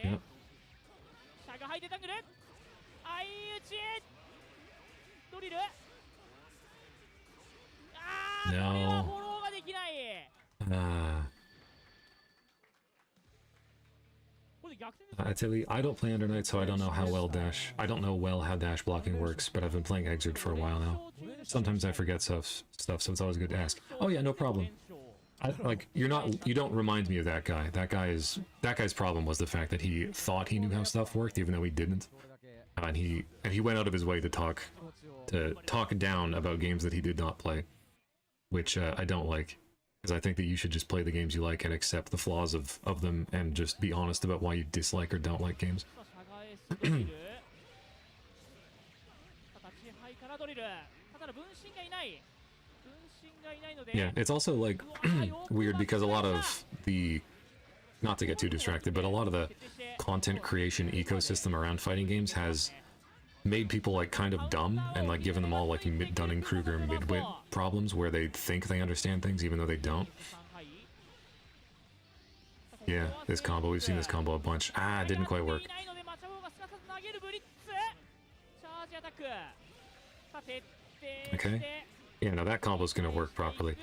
Yep. No. Actually, I don't play Under Night, so I don't know how well dash. I don't know well how dash blocking works, but I've been playing Exert for a while now. Sometimes I forget stuff, so it's always good to ask. Oh yeah, no problem. You don't remind me of that guy. That guy's problem was the fact that he thought he knew how stuff worked, even though he didn't. And he went out of his way to talk down about games that he did not play, which I don't like. Because I think that you should just play the games you like and accept the flaws of them and just be honest about why you dislike or don't like games. Yeah, it's also like weird because a lot of the, not to get too distracted, but a lot of the content creation ecosystem around fighting games has made people like kind of dumb and like given them all like Dunning-Kruger midwit problems where they think they understand things even though they don't. Yeah, this combo, we've seen this combo a bunch. Ah, it didn't quite work. Okay. Yeah, now that combo's gonna work properly.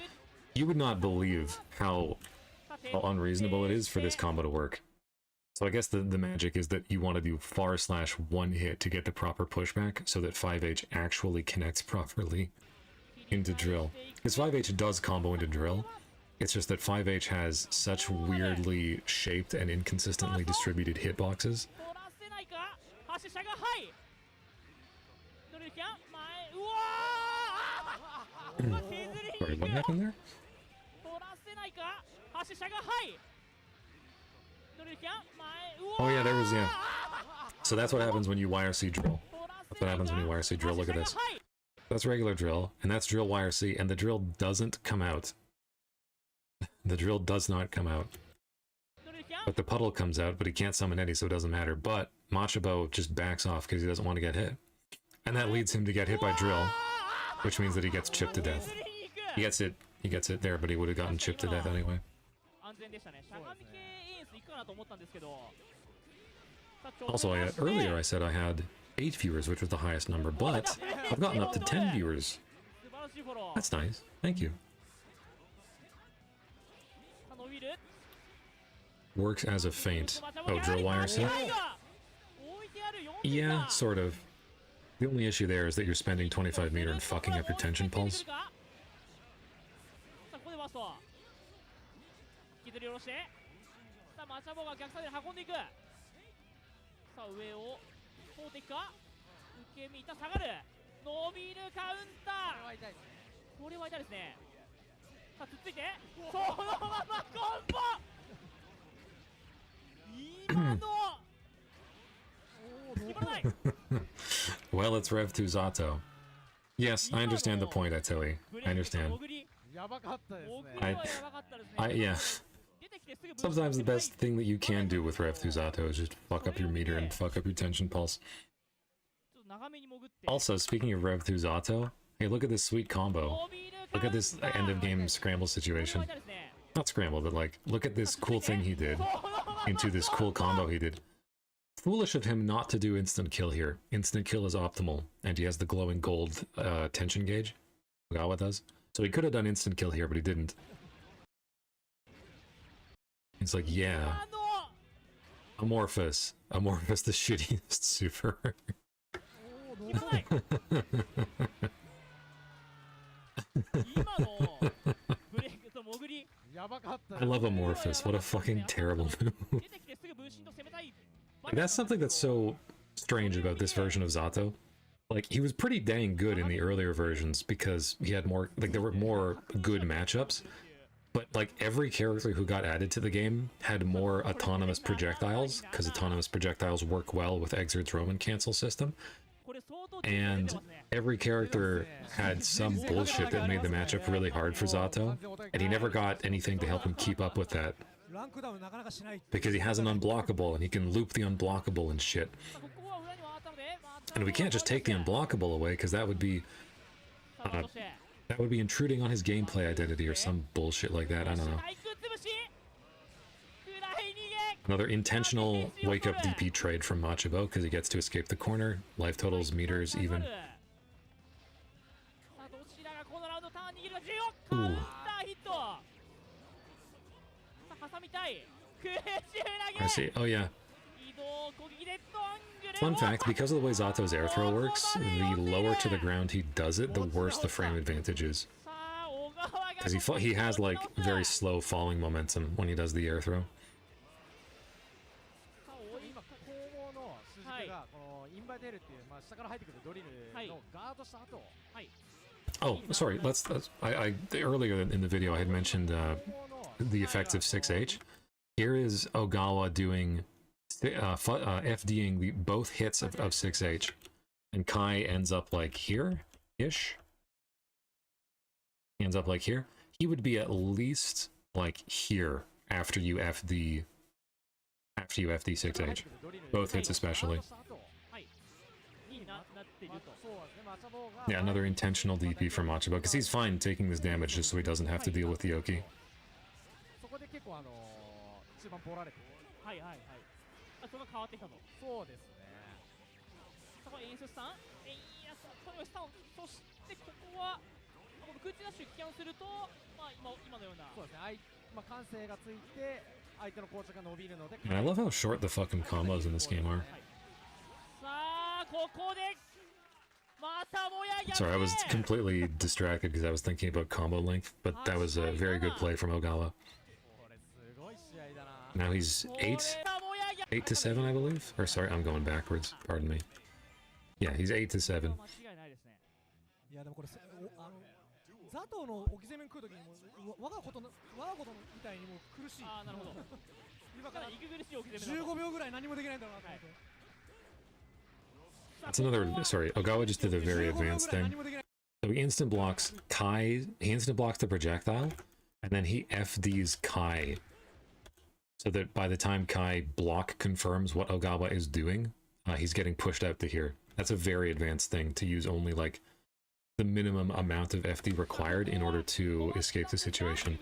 You would not believe how unreasonable it is for this combo to work. So I guess the magic is that you want to do /1 hit to get the proper pushback so that 5H actually connects properly into drill. Because 5H does combo into drill, it's just that 5H has such weirdly shaped and inconsistently distributed hitboxes. Sorry, what happened there? Oh yeah, there was, yeah. So that's what happens when you YRC drill. That's what happens when you YRC drill. Look at this. That's regular drill, and that's drill YRC, and the drill doesn't come out. The drill does not come out. But the puddle comes out, but he can't summon Eddie, so it doesn't matter. But Machabo just backs off because he doesn't want to get hit. And that leads him to get hit by drill, which means that he gets chipped to death. He gets it there, but he would have gotten chipped to death anyway. Also, earlier I said I had 8 viewers, which was the highest number, but I've gotten up to 10 viewers. That's nice. Thank you. Works as a feint. Oh, drill YRC? Yeah, sort of. The only issue there is that you're spending 25 meter and fucking up your tension pulse. Well, it's Rev 2 Zato. Yes, I understand the point, Atili. I understand. Yeah. Sometimes the best thing that you can do with Rev 2 Zato is just fuck up your meter and fuck up your tension pulse. Also, speaking of Rev 2 Zato, hey, look at this sweet combo. Look at this end of game scramble situation. Not scramble, but like, look at this cool thing he did into this cool combo he did. Foolish of him not to do instant kill here. Instant kill is optimal, and he has the glowing gold tension gauge. Ogawa does. So he could have done instant kill here, but he didn't. It's like, yeah. Amorphous the shittiest super. おお、今ない今のブレイクと潜りやばかった I love Amorphous. What a fucking terrible move. 出てきてすぐ分身と攻めたい Like, that's something that's so strange about this version of Zato. Like, he was pretty dang good in the earlier versions because he had more, like, there were more good matchups. But, like, every character who got added to the game had more autonomous projectiles, because autonomous projectiles work well with Exerd's Roman cancel system. これ相当 And every character had some bullshit that made the matchup really hard for Zato, and he never got anything to help him keep up with that. ランクダウンなかなかしない Because he has an unblockable, and he can loop the unblockable and shit. ここは裏に回ったので And we can't just take the unblockable away, because that would be さあそして that would be intruding on his gameplay identity or some bullshit like that. I don't know. 対空潰し暗い逃げ Another intentional wake-up DP trade from Machabo, because he gets to escape the corner. Life totals, meters, even. さあどちらがこのラウンドターン握るか14カウンターヒットさあ挟みたい空中投げ I see. Oh, yeah. 移動攻撃でドングレ Fun fact, because of the way Zato's air throw works, the lower to the ground he does it, the worse the frame advantage is. さあ小川が Because he has, like, very slow falling momentum when he does the air throw. さあ追い今攻防の数軸がこのインバイテールっていう、まあ、下から入ってくるドリルのガードした後、はい Oh, sorry. Earlier in the video I had mentioned the effects of 6H. Here is Ogawa doing FDing both hits of 6H, and Kai ends up like here-ish. He ends up like here. He would be at least like here after you FD 6H. Both hits especially. はいになっていると Yeah, another intentional DP from Machabo, because he's fine taking this damage just so he doesn't have to deal with the Oki. そこで結構中盤ポーられてはいはいはいあそこが変わってきたとそうですねそこエンスさんエンヤスこれをしたそしてここはこの空中ダッシュキャンするとまあ今のようなそうですねまあ、感性がついて相手の紅茶が伸びるので And I love how short the fucking combos in this game are. さあここでまたもや Sorry, I was completely distracted because I was thinking about combo length, but that was a very good play from Ogawa. これすごい試合だな Now he's 8 to 7, I believe. Or sorry, I'm going backwards. Pardon me. Yeah, he's 8 to 7. 間違いないですねいやでもこれザトの置き攻めに来るときにも我がことみたいにもう苦しいああなるほど今から息苦しい置き攻めだと15秒ぐらい何もできないんだろうなと思って That's another. Sorry, Ogawa just did a very advanced thing. So he instant blocks Kai. He instant blocks the projectile, and then he FDs Kai. So that by the time Kai block confirms what Ogawa is doing, he's getting pushed out to here. That's a very advanced thing to use only like the minimum amount of FD required in order to escape the situation.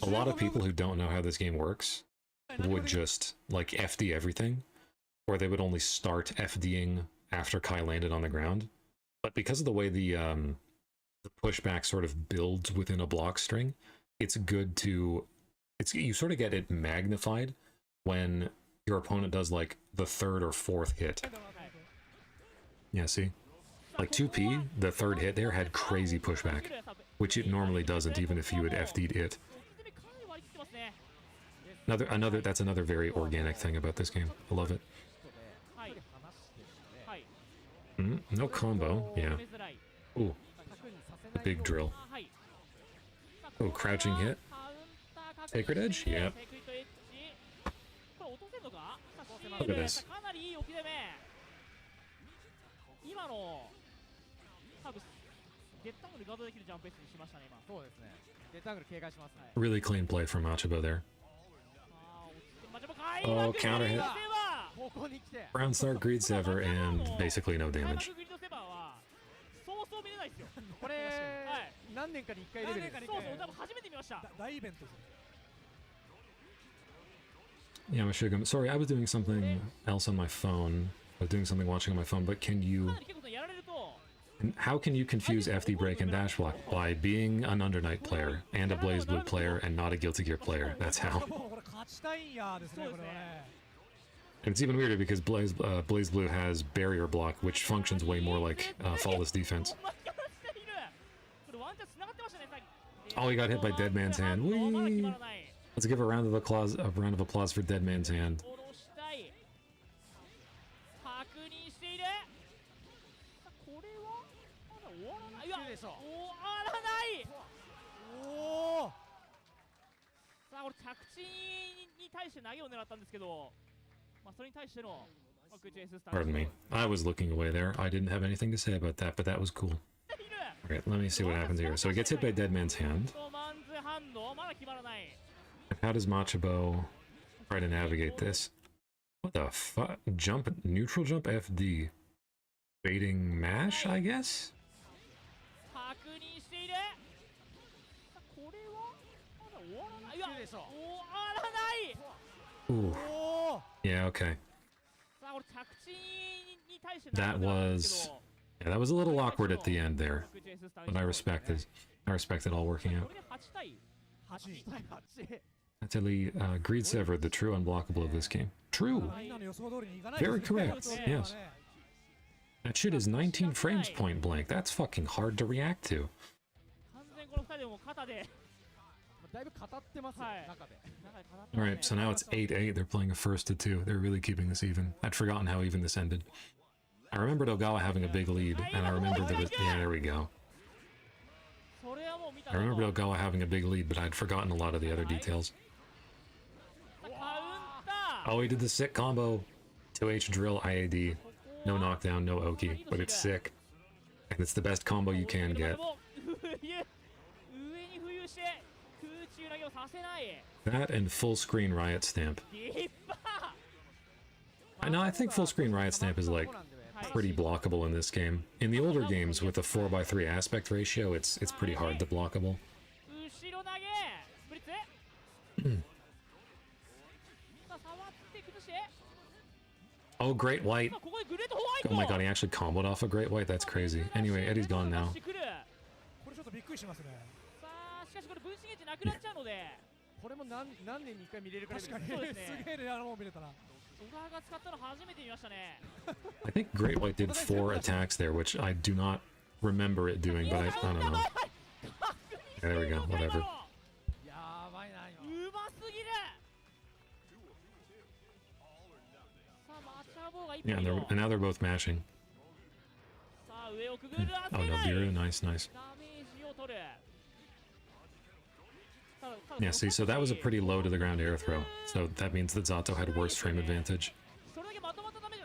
A lot of people who don't know how this game works would just like FD everything, or they would only start FDing after Kai landed on the ground. But because of the way the pushback sort of builds within a block string, it's good to you sort of get it magnified when your opponent does like the third or fourth hit. Yeah, see? Like 2P, the third hit there had crazy pushback, which it normally doesn't even if you had FD'd it. That's another very organic thing about this game. I love it. No combo, yeah. Ooh, a big drill. Oh, crouching hit. Sacred Edge? Yep. Look at this. 今の多分デッタングルガードできるジャンプエッジにしましたね今そうですねデッタングル警戒しますね Really clean play from Machabo there. Oh, counter hit. ここに来て Brown start, greed sever, and basically no damage. そうそう見れないですよこれ何年かに1回レベルそうそう多分初めて見ました大イベントですよ Yeah, Mashigam. Sorry, I was doing something else on my phone. I was doing something watching on my phone, but can you... How can you confuse FD break and dash block? By being an Undernight player, and a Blaze Blue player, and not a Guilty Gear player. That's how. これ勝ちたいんやですねこれはね And it's even weirder because Blaze Blue has barrier block, which functions way more like faultless defense. Oh, he got hit by Dead Man's Hand. Whee! Let's give a round of applause for Dead Man's Hand. Pardon me. I was looking away there. I didn't have anything to say about that, but that was cool. Alright, let me see what happens here. So he gets hit by Dead Man's Hand. How does Machabo try to navigate this? What the fuck? Jump, neutral jump FD. Baiting mash, I guess? Ooh. Yeah, okay. That was... Yeah, that was a little awkward at the end there. But I respect it all working out. Actually, Greed Severed, the true unblockable of this game. True! Very correct, yes. That shit is 19 frames point blank. That's fucking hard to react to. Alright, so now it's 8-8. They're playing a first to 2. They're really keeping this even. I'd forgotten how even this ended. I remembered Ogawa having a big lead, and I remembered there was... Yeah, there we go. I remembered Ogawa having a big lead, but I'd forgotten a lot of the other details. Oh, he did the sick combo. 2H drill IAD. No knockdown, no Oki, but it's sick. And it's the best combo you can get. That and full screen Riot Stamp. I think full screen Riot Stamp is like pretty blockable in this game. In the older games with a 4:3 aspect ratio, it's pretty hard to blockable. Oh, Great White. Oh my god, he actually comboed off a Great White. That's crazy. Anyway, Eddie's gone now. I think Great White did 4 attacks there, which I do not remember it doing, but I don't know. Yeah, there we go, whatever. Yeah, and now they're both mashing. Oh no, Biru, nice, nice. Yeah, see, so that was a pretty low to the ground air throw. So that means that Zato had worse frame advantage.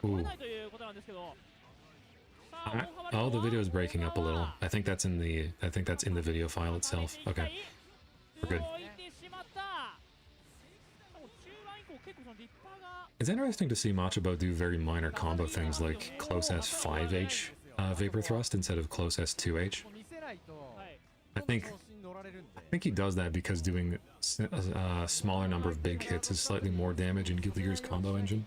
Ooh. Oh, the video is breaking up a little. I think that's in the video file itself. Okay. We're good. It's interesting to see Machabo do very minor combo things like close S5H Vapor Thrust instead of close S2H. I think he does that because doing a smaller number of big hits is slightly more damage in Guilty Gear's combo engine.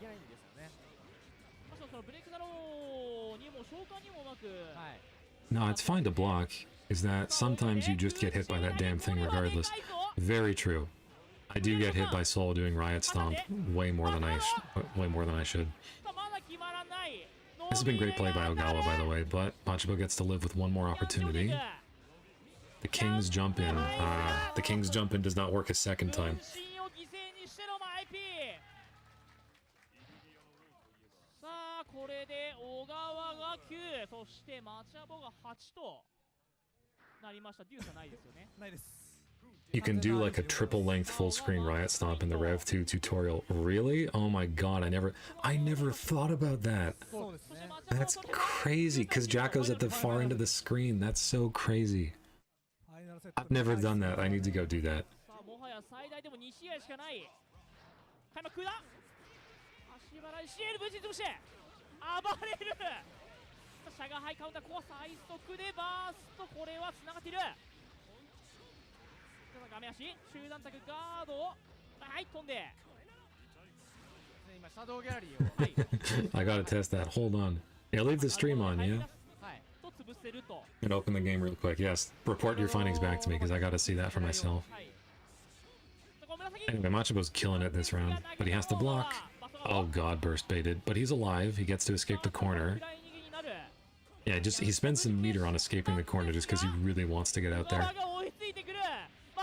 No, it's fine to block. Is that sometimes you just get hit by that damn thing regardless. Very true. I do get hit by Soul doing Riot Stomp way more than I should. This has been great play by Ogawa, by the way, but Machabo gets to live with one more opportunity. The King's Jump In. The King's Jump In does not work a second time. You can do like a triple length full screen Riot Stomp in the Rev 2 tutorial. Really? Oh my god, I never thought about that. That's crazy, because Jacko's at the far end of the screen. That's so crazy. I've never done that. I need to go do that. I gotta test that. Hold on. Yeah, leave the stream on, yeah? And open the game real quick. Yes, report your findings back to me, because I gotta see that for myself. Anyway, Machabo's killing it this round, but he has to block. Oh god, burst baited. But he's alive. He gets to escape the corner. Yeah, he spends some meter on escaping the corner just because he really wants to get out there.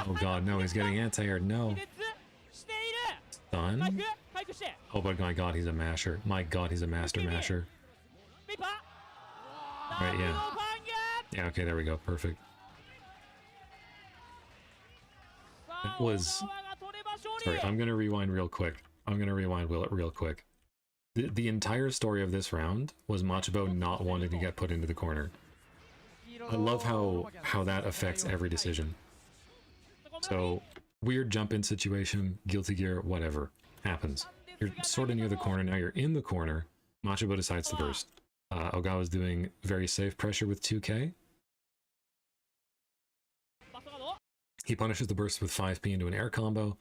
Oh god, no, he's getting anti-air. No. Stun? Oh my god, he's a masher. My god, he's a master masher. Alright, yeah. Yeah, okay, there we go. Perfect. It was... Sorry, I'm gonna rewind real quick. Real quick. The entire story of this round was Machabo not wanting to get put into the corner. I love how that affects every decision. So, weird jump-in situation, guilty gear, whatever. Happens. You're sort of near the corner, now you're in the corner. Machabo decides to burst. Ogawa's doing very safe pressure with 2k. He punishes the burst with 5p into an air combo.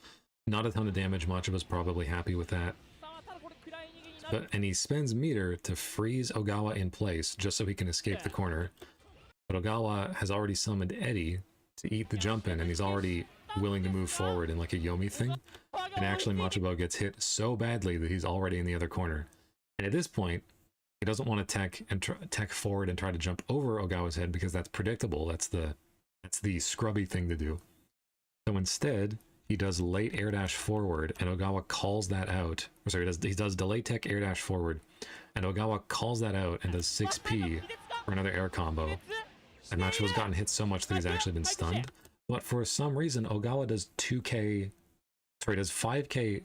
Not a ton of damage, Machabo's probably happy with that. And he spends meter to freeze Ogawa in place just so he can escape the corner. But Ogawa has already summoned Eddie to eat the jump in, and he's already willing to move forward in like a Yomi thing. And actually Machabo gets hit so badly that he's already in the other corner. And at this point, he doesn't want to tech forward and try to jump over Ogawa's head because that's predictable. That's the scrubby thing to do. So instead, he does late air dash forward, and Ogawa calls that out. Sorry, he does delay tech air dash forward, and Ogawa calls that out and does 6p for another air combo. And Machabo's gotten hit so much that he's actually been stunned. But for some reason, Ogawa does 5k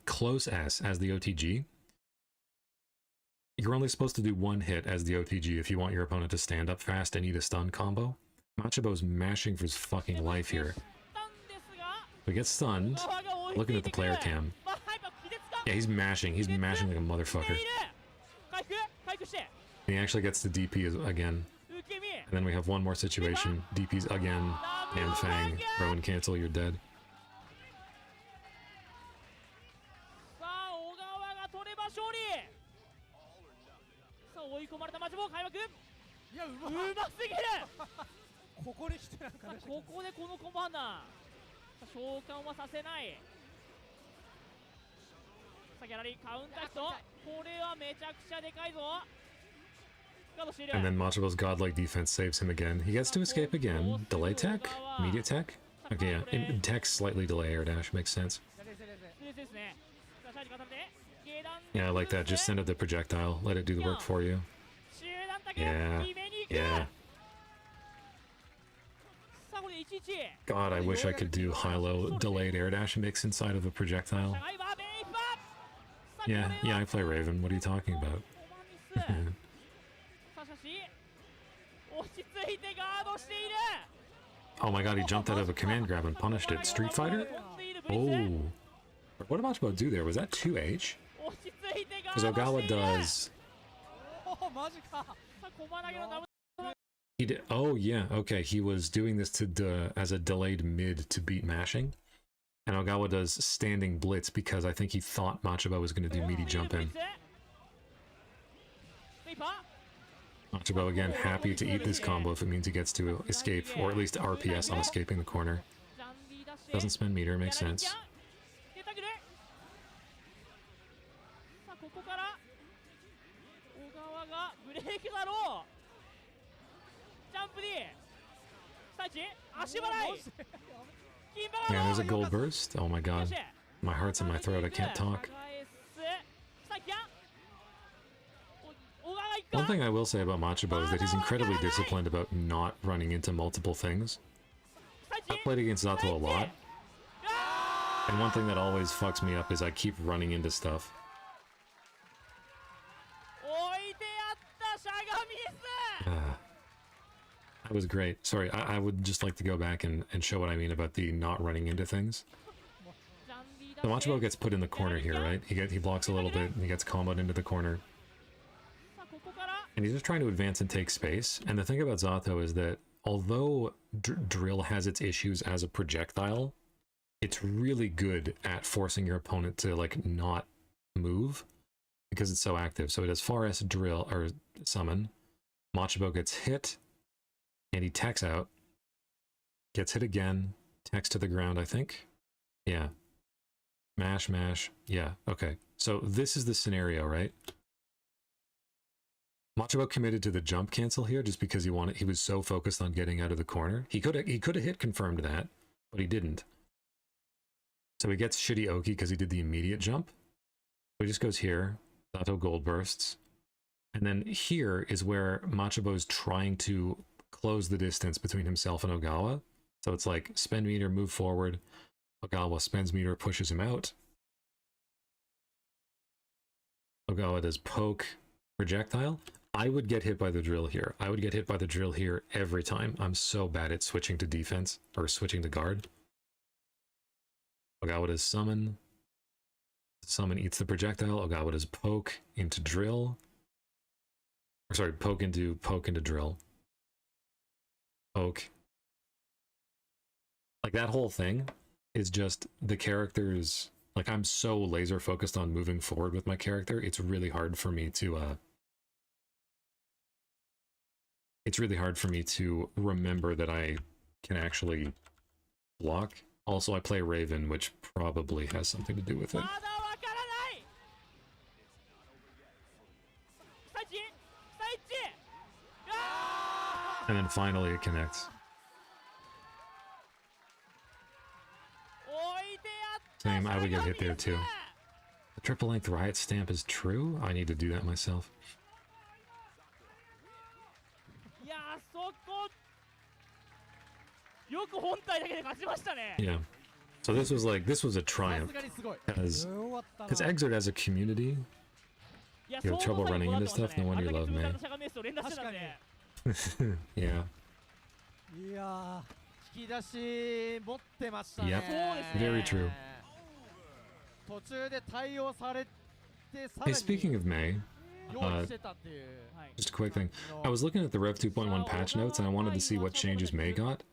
close S as the OTG. You're only supposed to do one hit as the OTG if you want your opponent to stand up fast and eat a stun combo. Machabo's mashing for his fucking life here. We get stunned. Looking at the player cam. Yeah, he's mashing like a motherfucker. And he actually gets the DP again. And then we have one more situation. DP's again. Damn Fang. Rowan cancel, you're dead. And then Machabo's godlike defense saves him again. He gets to escape again. Delay tech? Immediate tech? Okay, yeah. In tech, slightly delay air dash. Makes sense. Yeah, I like that. Just send it the projectile. Let it do the work for you. Yeah. Yeah. God, I wish I could do high-low delayed air dash mix inside of a projectile. Yeah, I play Raven. What are you talking about? Oh my god, he jumped out of a command grab and punished it. Street Fighter? Oh. What did Machabo do there? Was that 2H? Because Ogawa does... He did, oh yeah, okay, he was doing this as a delayed mid to beat mashing. And Ogawa does standing blitz because I think he thought Machabo was going to do meaty jump in. Machabo again happy to eat this combo if it means he gets to escape, or at least RPS on escaping the corner. Doesn't spend meter, makes sense. Yeah, there's a gold burst. Oh my god. My heart's in my throat, I can't talk. One thing I will say about Machabo is that he's incredibly disciplined about not running into multiple things. I've played against Zato a lot, and one thing that always fucks me up is I keep running into stuff. That was great. Sorry, I would just like to go back and show what I mean about the not running into things. So Machabo gets put in the corner here, right? He blocks a little bit, and he gets comboed into the corner. And he's just trying to advance and take space. And the thing about Zato is that although Drill has its issues as a projectile, it's really good at forcing your opponent to like not move because it's so active. So it does far S drill or summon. Machabo gets hit and he techs out. Gets hit again. Techs to the ground, I think. Yeah. Mash, mash. Yeah, okay. So this is the scenario, right? Machabo committed to the jump cancel here just because he was so focused on getting out of the corner. He could have hit confirmed that, but he didn't. So he gets shitty Oki because he did the immediate jump. So he just goes here, Zato gold bursts. And then here is where Machabo's trying to close the distance between himself and Ogawa. So it's like spend meter, move forward. Ogawa spends meter, pushes him out. Ogawa does poke, projectile. I would get hit by the drill here. I would get hit by the drill here every time. I'm so bad at switching to defense, or switching to guard. Ogawa does summon. Summon eats the projectile. Ogawa does poke into drill. Or sorry, poke into drill. Poke. Like that whole thing is just the characters. Like I'm so laser focused on moving forward with my character. It's really hard for me to remember that I can actually block. Also, I play Raven, which probably has something to do with it. And then finally it connects. Same, I would get hit there too. The triple length riot stamp is true? I need to do that myself. Yeah. So this was a triumph. Because Exert as a community, you have trouble running into stuff, no wonder you love May. Yeah. Yep. Very true. Hey, speaking of May, just a quick thing. I was looking at the Rev 2.1 patch notes and I wanted to see what changes May got.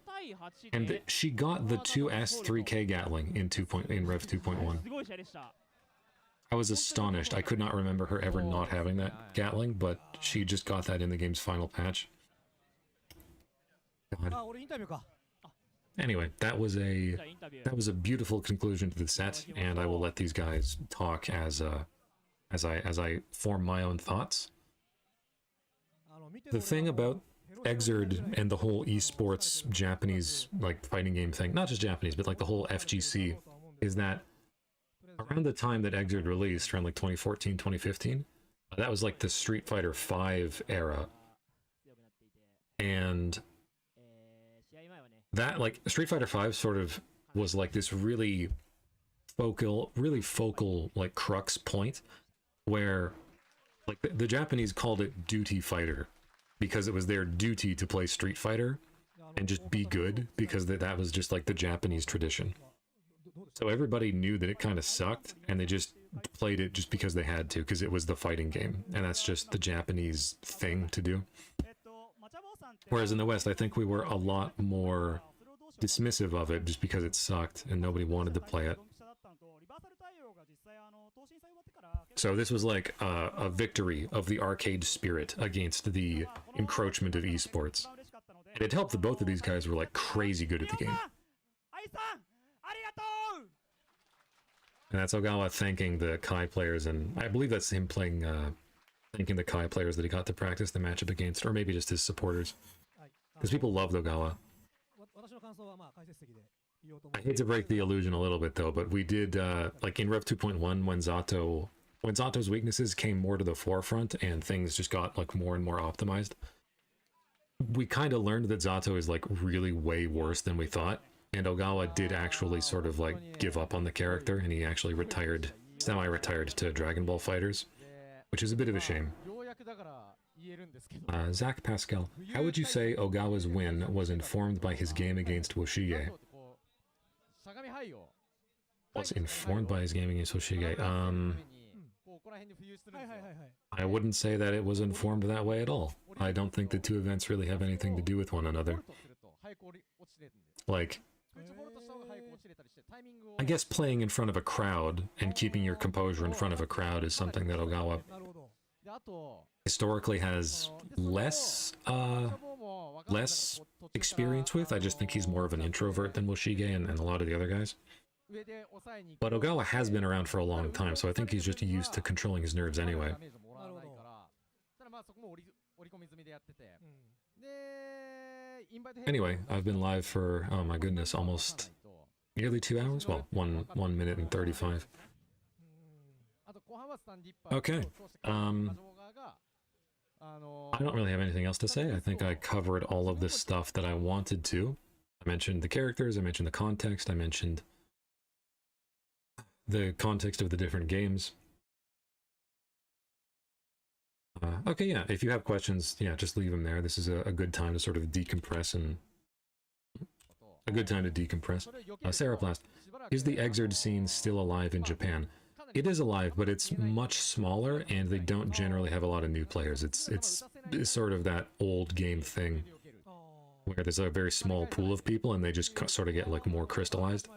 And she got the 2S3K Gatling in Rev 2.1. I was astonished. I could not remember her ever not having that Gatling, but she just got that in the game's final patch. God. Anyway, that was a beautiful conclusion to the set, and I will let these guys talk as I form my own thoughts. The thing about Exerd and the whole esports Japanese like fighting game thing, not just Japanese, but like the whole FGC, is that around the time that Exerd released, around like 2014, 2015, that was like the Street Fighter V era. And that, like, Street Fighter V sort of was like this really focal, like, crux point where, like, the Japanese called it duty fighter because it was their duty to play Street Fighter and just be good, because that was just like the Japanese tradition. So everybody knew that it kind of sucked, and they just played it just because they had to, because it was the fighting game, and that's just the Japanese thing to do. Whereas in the West, I think we were a lot more dismissive of it just because it sucked and nobody wanted to play it. So this was like a victory of the arcade spirit against the encroachment of esports. And it helped that both of these guys were like crazy good at the game. And that's Ogawa thanking the Kai players, and I believe that's him playing, thanking the Kai players that he got to practice the matchup against, or maybe just his supporters. Because people loved Ogawa. I hate to break the illusion a little bit though, but we did, like in Rev 2.1, when Zato's weaknesses came more to the forefront and things just got like more and more optimized, we kind of learned that Zato is like really way worse than we thought. And Ogawa did actually sort of like give up on the character, and he actually retired, semi-retired to Dragon Ball Fighters, which is a bit of a shame. Zach Pascal, how would you say Ogawa's win was informed by his game against Woshige? Was informed by his game against Woshige? I wouldn't say that it was informed that way at all. I don't think the two events really have anything to do with one another. Like, I guess playing in front of a crowd and keeping your composure in front of a crowd is something that Ogawa historically has less experience with. I just think he's more of an introvert than Woshige and a lot of the other guys. But Ogawa has been around for a long time, so I think he's just used to controlling his nerves anyway. Anyway, I've been live for, oh my goodness, almost nearly 2 hours? Well, 1 minute and 35. Okay. I don't really have anything else to say. I think I covered all of this stuff that I wanted to. I mentioned the characters, I mentioned the context, I mentioned the context of the different games. Okay, yeah, if you have questions, yeah, just leave them there. This is a good time to sort of decompress and... A good time to decompress. Saraplast, is the Exerd scene still alive in Japan? It is alive, but it's much smaller, and they don't generally have a lot of new players. It's sort of that old game thing, where there's a very small pool of people, and they just sort of get, like, more crystallized.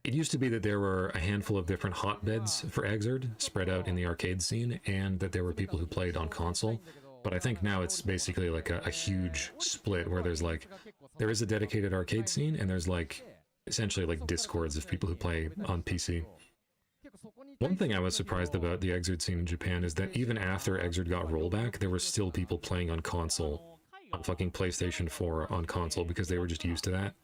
It used to be that there were a handful of different hotbeds for Exerd spread out in the arcade scene, and that there were people who played on console. But I think now it's basically like a huge split where there's like, there is a dedicated arcade scene, and there's like, essentially like discords of people who play on PC. One thing I was surprised about the Exerd scene in Japan is that even after Exerd got rollback, there were still people playing on console, on fucking PlayStation 4 on console, because they were just used to that.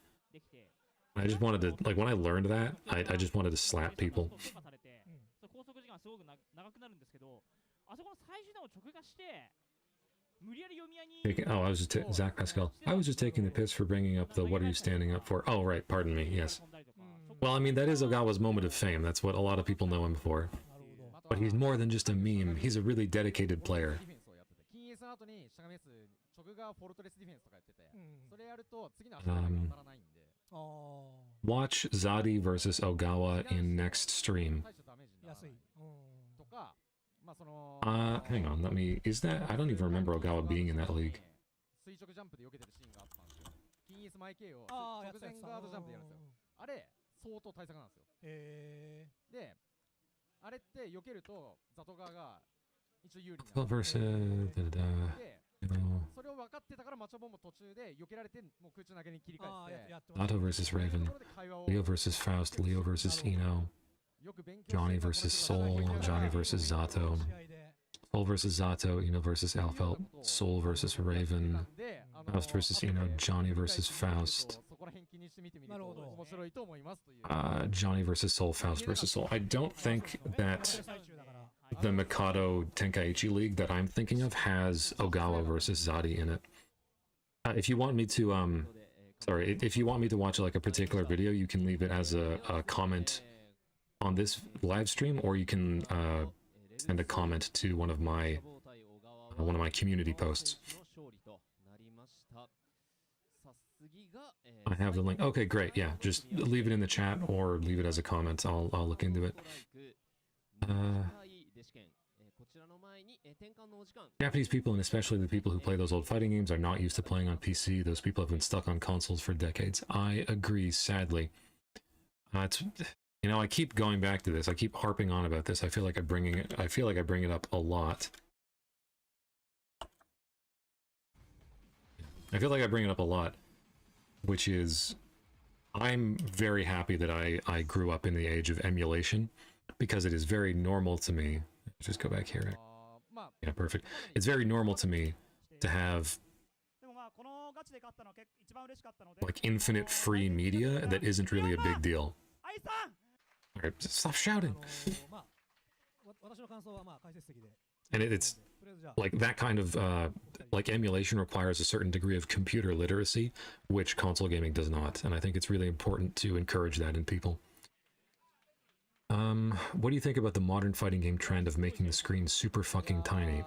I just wanted to, like, when I learned that, I just wanted to slap people. Oh, I was just Zach Pascal. I was just taking the piss for bringing up the "what are you standing up for?" Oh, right, pardon me. Yes. Well, I mean, that is Ogawa's moment of fame. That's what a lot of people know him for. But he's more than just a meme. He's a really dedicated player. Watch Zadi versus Ogawa in next stream. Hang on, let me... Is that... I don't even remember Ogawa being in that league. Versus... Zato versus Raven. Leo versus Faust. Leo versus Ino. Johnny versus Soul. Johnny versus Zato. Soul versus Zato. Ino versus Alfelt. Soul versus Raven. Faust versus Ino. Johnny versus Faust. Johnny versus Soul. Faust versus Soul. I don't think that the Mikado Tenkaichi League that I'm thinking of has Ogawa versus Zadi in it. If you want me to, sorry, if you want me to watch like a particular video, you can leave it as a comment on this live stream, or you can send a comment to one of my community posts. I have the link. Okay, great. Yeah, just leave it in the chat or leave it as a comment. I'll look into it. Japanese people, and especially the people who play those old fighting games, are not used to playing on PC. Those people have been stuck on consoles for decades. I agree, sadly. It's, you know, I keep going back to this. I keep harping on about this. I feel like I bring it up a lot. I feel like I bring it up a lot, which is, I'm very happy that I grew up in the age of emulation, because it is very normal to me. Just go back here. Yeah, perfect. It's very normal to me to have like infinite free media that isn't really a big deal. Alright, stop shouting. And it's like that kind of like emulation requires a certain degree of computer literacy, which console gaming does not, and I think it's really important to encourage that in people. What do you think about the modern fighting game trend of making the screen super fucking tiny?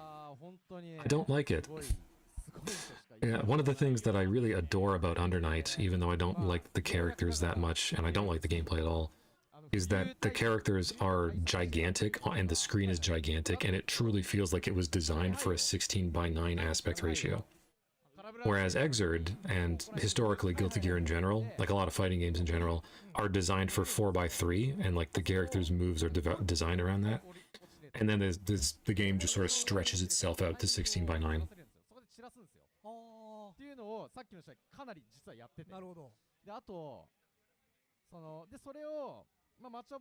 I don't like it. Yeah, one of the things that I really adore about Under Night, even though I don't like the characters that much, and I don't like the gameplay at all, is that the characters are gigantic, and the screen is gigantic, and it truly feels like it was designed for a 16:9 aspect ratio. Whereas Exerd, and historically Guilty Gear in general, like a lot of fighting games in general, are designed for 4:3, and like the characters' moves are designed around that. And then the game just sort of stretches itself out to 16:9.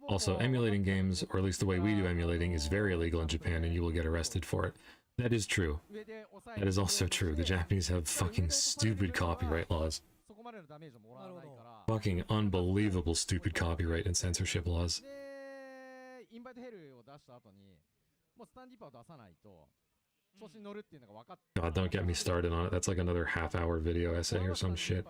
Also, emulating games, or at least the way we do emulating, is very illegal in Japan and you will get arrested for it. That is true. That is also true. The Japanese have fucking stupid copyright laws. Fucking unbelievable stupid copyright and censorship laws. God, don't get me started on it. That's like another half-hour video essay or some shit.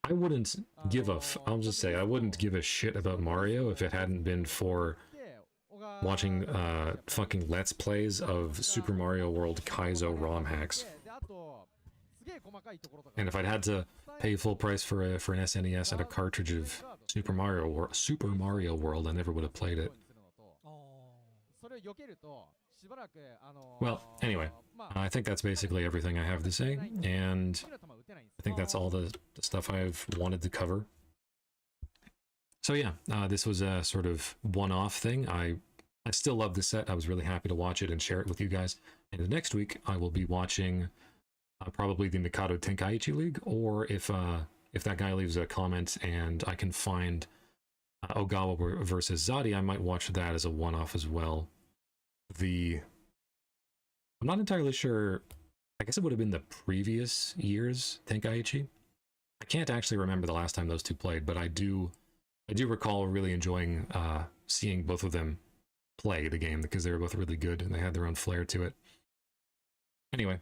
I wouldn't give I'll just say, I wouldn't give a shit about Mario if it hadn't been for watching fucking Let's Plays of Super Mario World Kaizo ROM hacks. And if I'd had to pay full price for an SNES and a cartridge of Super Mario World, I never would have played it. Well, anyway, I think that's basically everything I have to say, and I think that's all the stuff I've wanted to cover. So yeah, this was a sort of one-off thing. I still love this set. I was really happy to watch it and share it with you guys. And next week, I will be watching probably the Mikado Tenkaichi League, or if that guy leaves a comment and I can find Ogawa versus Zati, I might watch that as a one-off as well. I'm not entirely sure. I guess it would have been the previous year's Tenkaichi. I can't actually remember the last time those two played, but I do recall really enjoying seeing both of them play the game because they were both really good and they had their own flair to it. Anyway,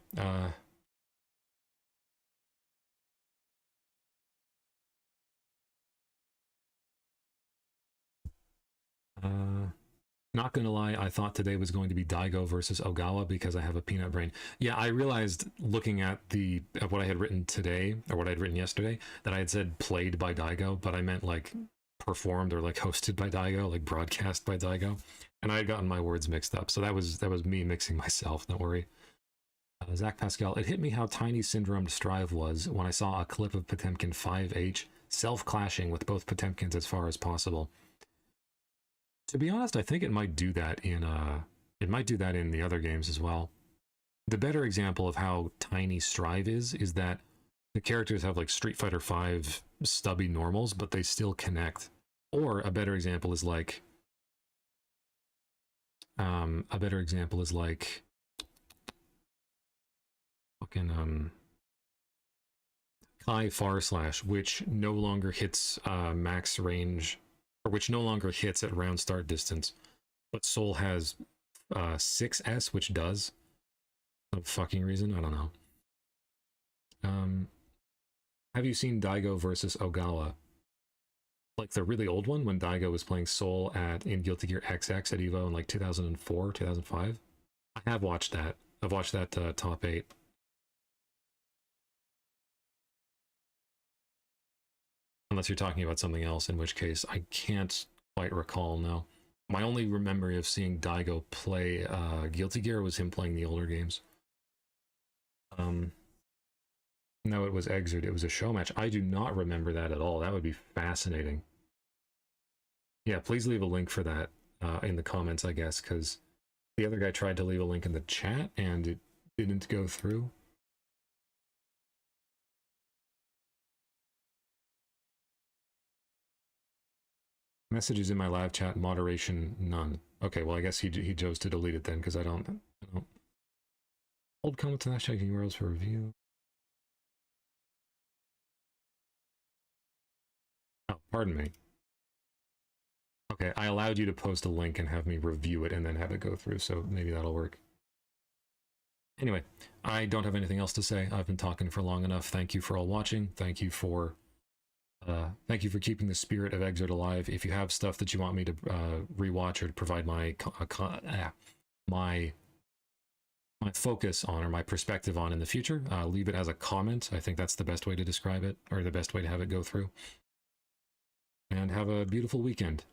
not gonna lie, I thought today was going to be Daigo versus Ogawa because I have a peanut brain. Yeah, I realized looking at what I had written today, or what I had written yesterday, that I had said played by Daigo, but I meant like performed or like hosted by Daigo, like broadcast by Daigo, and I had gotten my words mixed up. So that was me mixing myself. Don't worry. Zach Pascal, it hit me how tiny Syndromed Strive was when I saw a clip of Potemkin 5H self-clashing with both Potemkins as far as possible. To be honest, I think it might do that in the other games as well. The better example of how tiny Strive is that the characters have like Street Fighter V stubby normals, but they still connect. Or a better example is like fucking Kai Far Slash, which no longer hits max range, or which no longer hits at round start distance, but Soul has 6S, which does. Some fucking reason, I don't know. Have you seen Daigo versus Ogawa? Like the really old one, when Daigo was playing Soul in Guilty Gear XX at EVO in like 2004, 2005? I have watched that. I've watched that top 8. Unless you're talking about something else, in which case I can't quite recall now. My only memory of seeing Daigo play Guilty Gear was him playing the older games. No, it was Exert. It was a show match. I do not remember that at all. That would be fascinating. Yeah, please leave a link for that in the comments, I guess, because the other guy tried to leave a link in the chat and it didn't go through. Messages in my live chat, moderation none. Okay, well I guess he chose to delete it then, because I don't. Hold comments and hashtag URLs for review. Oh, pardon me. Okay, I allowed you to post a link and have me review it and then have it go through, so maybe that'll work. Anyway, I don't have anything else to say. I've been talking for long enough. Thank you for all watching. Thank you for keeping the spirit of Exert alive. If you have stuff that you want me to rewatch or to provide my focus on, or my perspective on in the future, leave it as a comment. I think that's the best way to describe it, or the best way to have it go through. And have a beautiful weekend.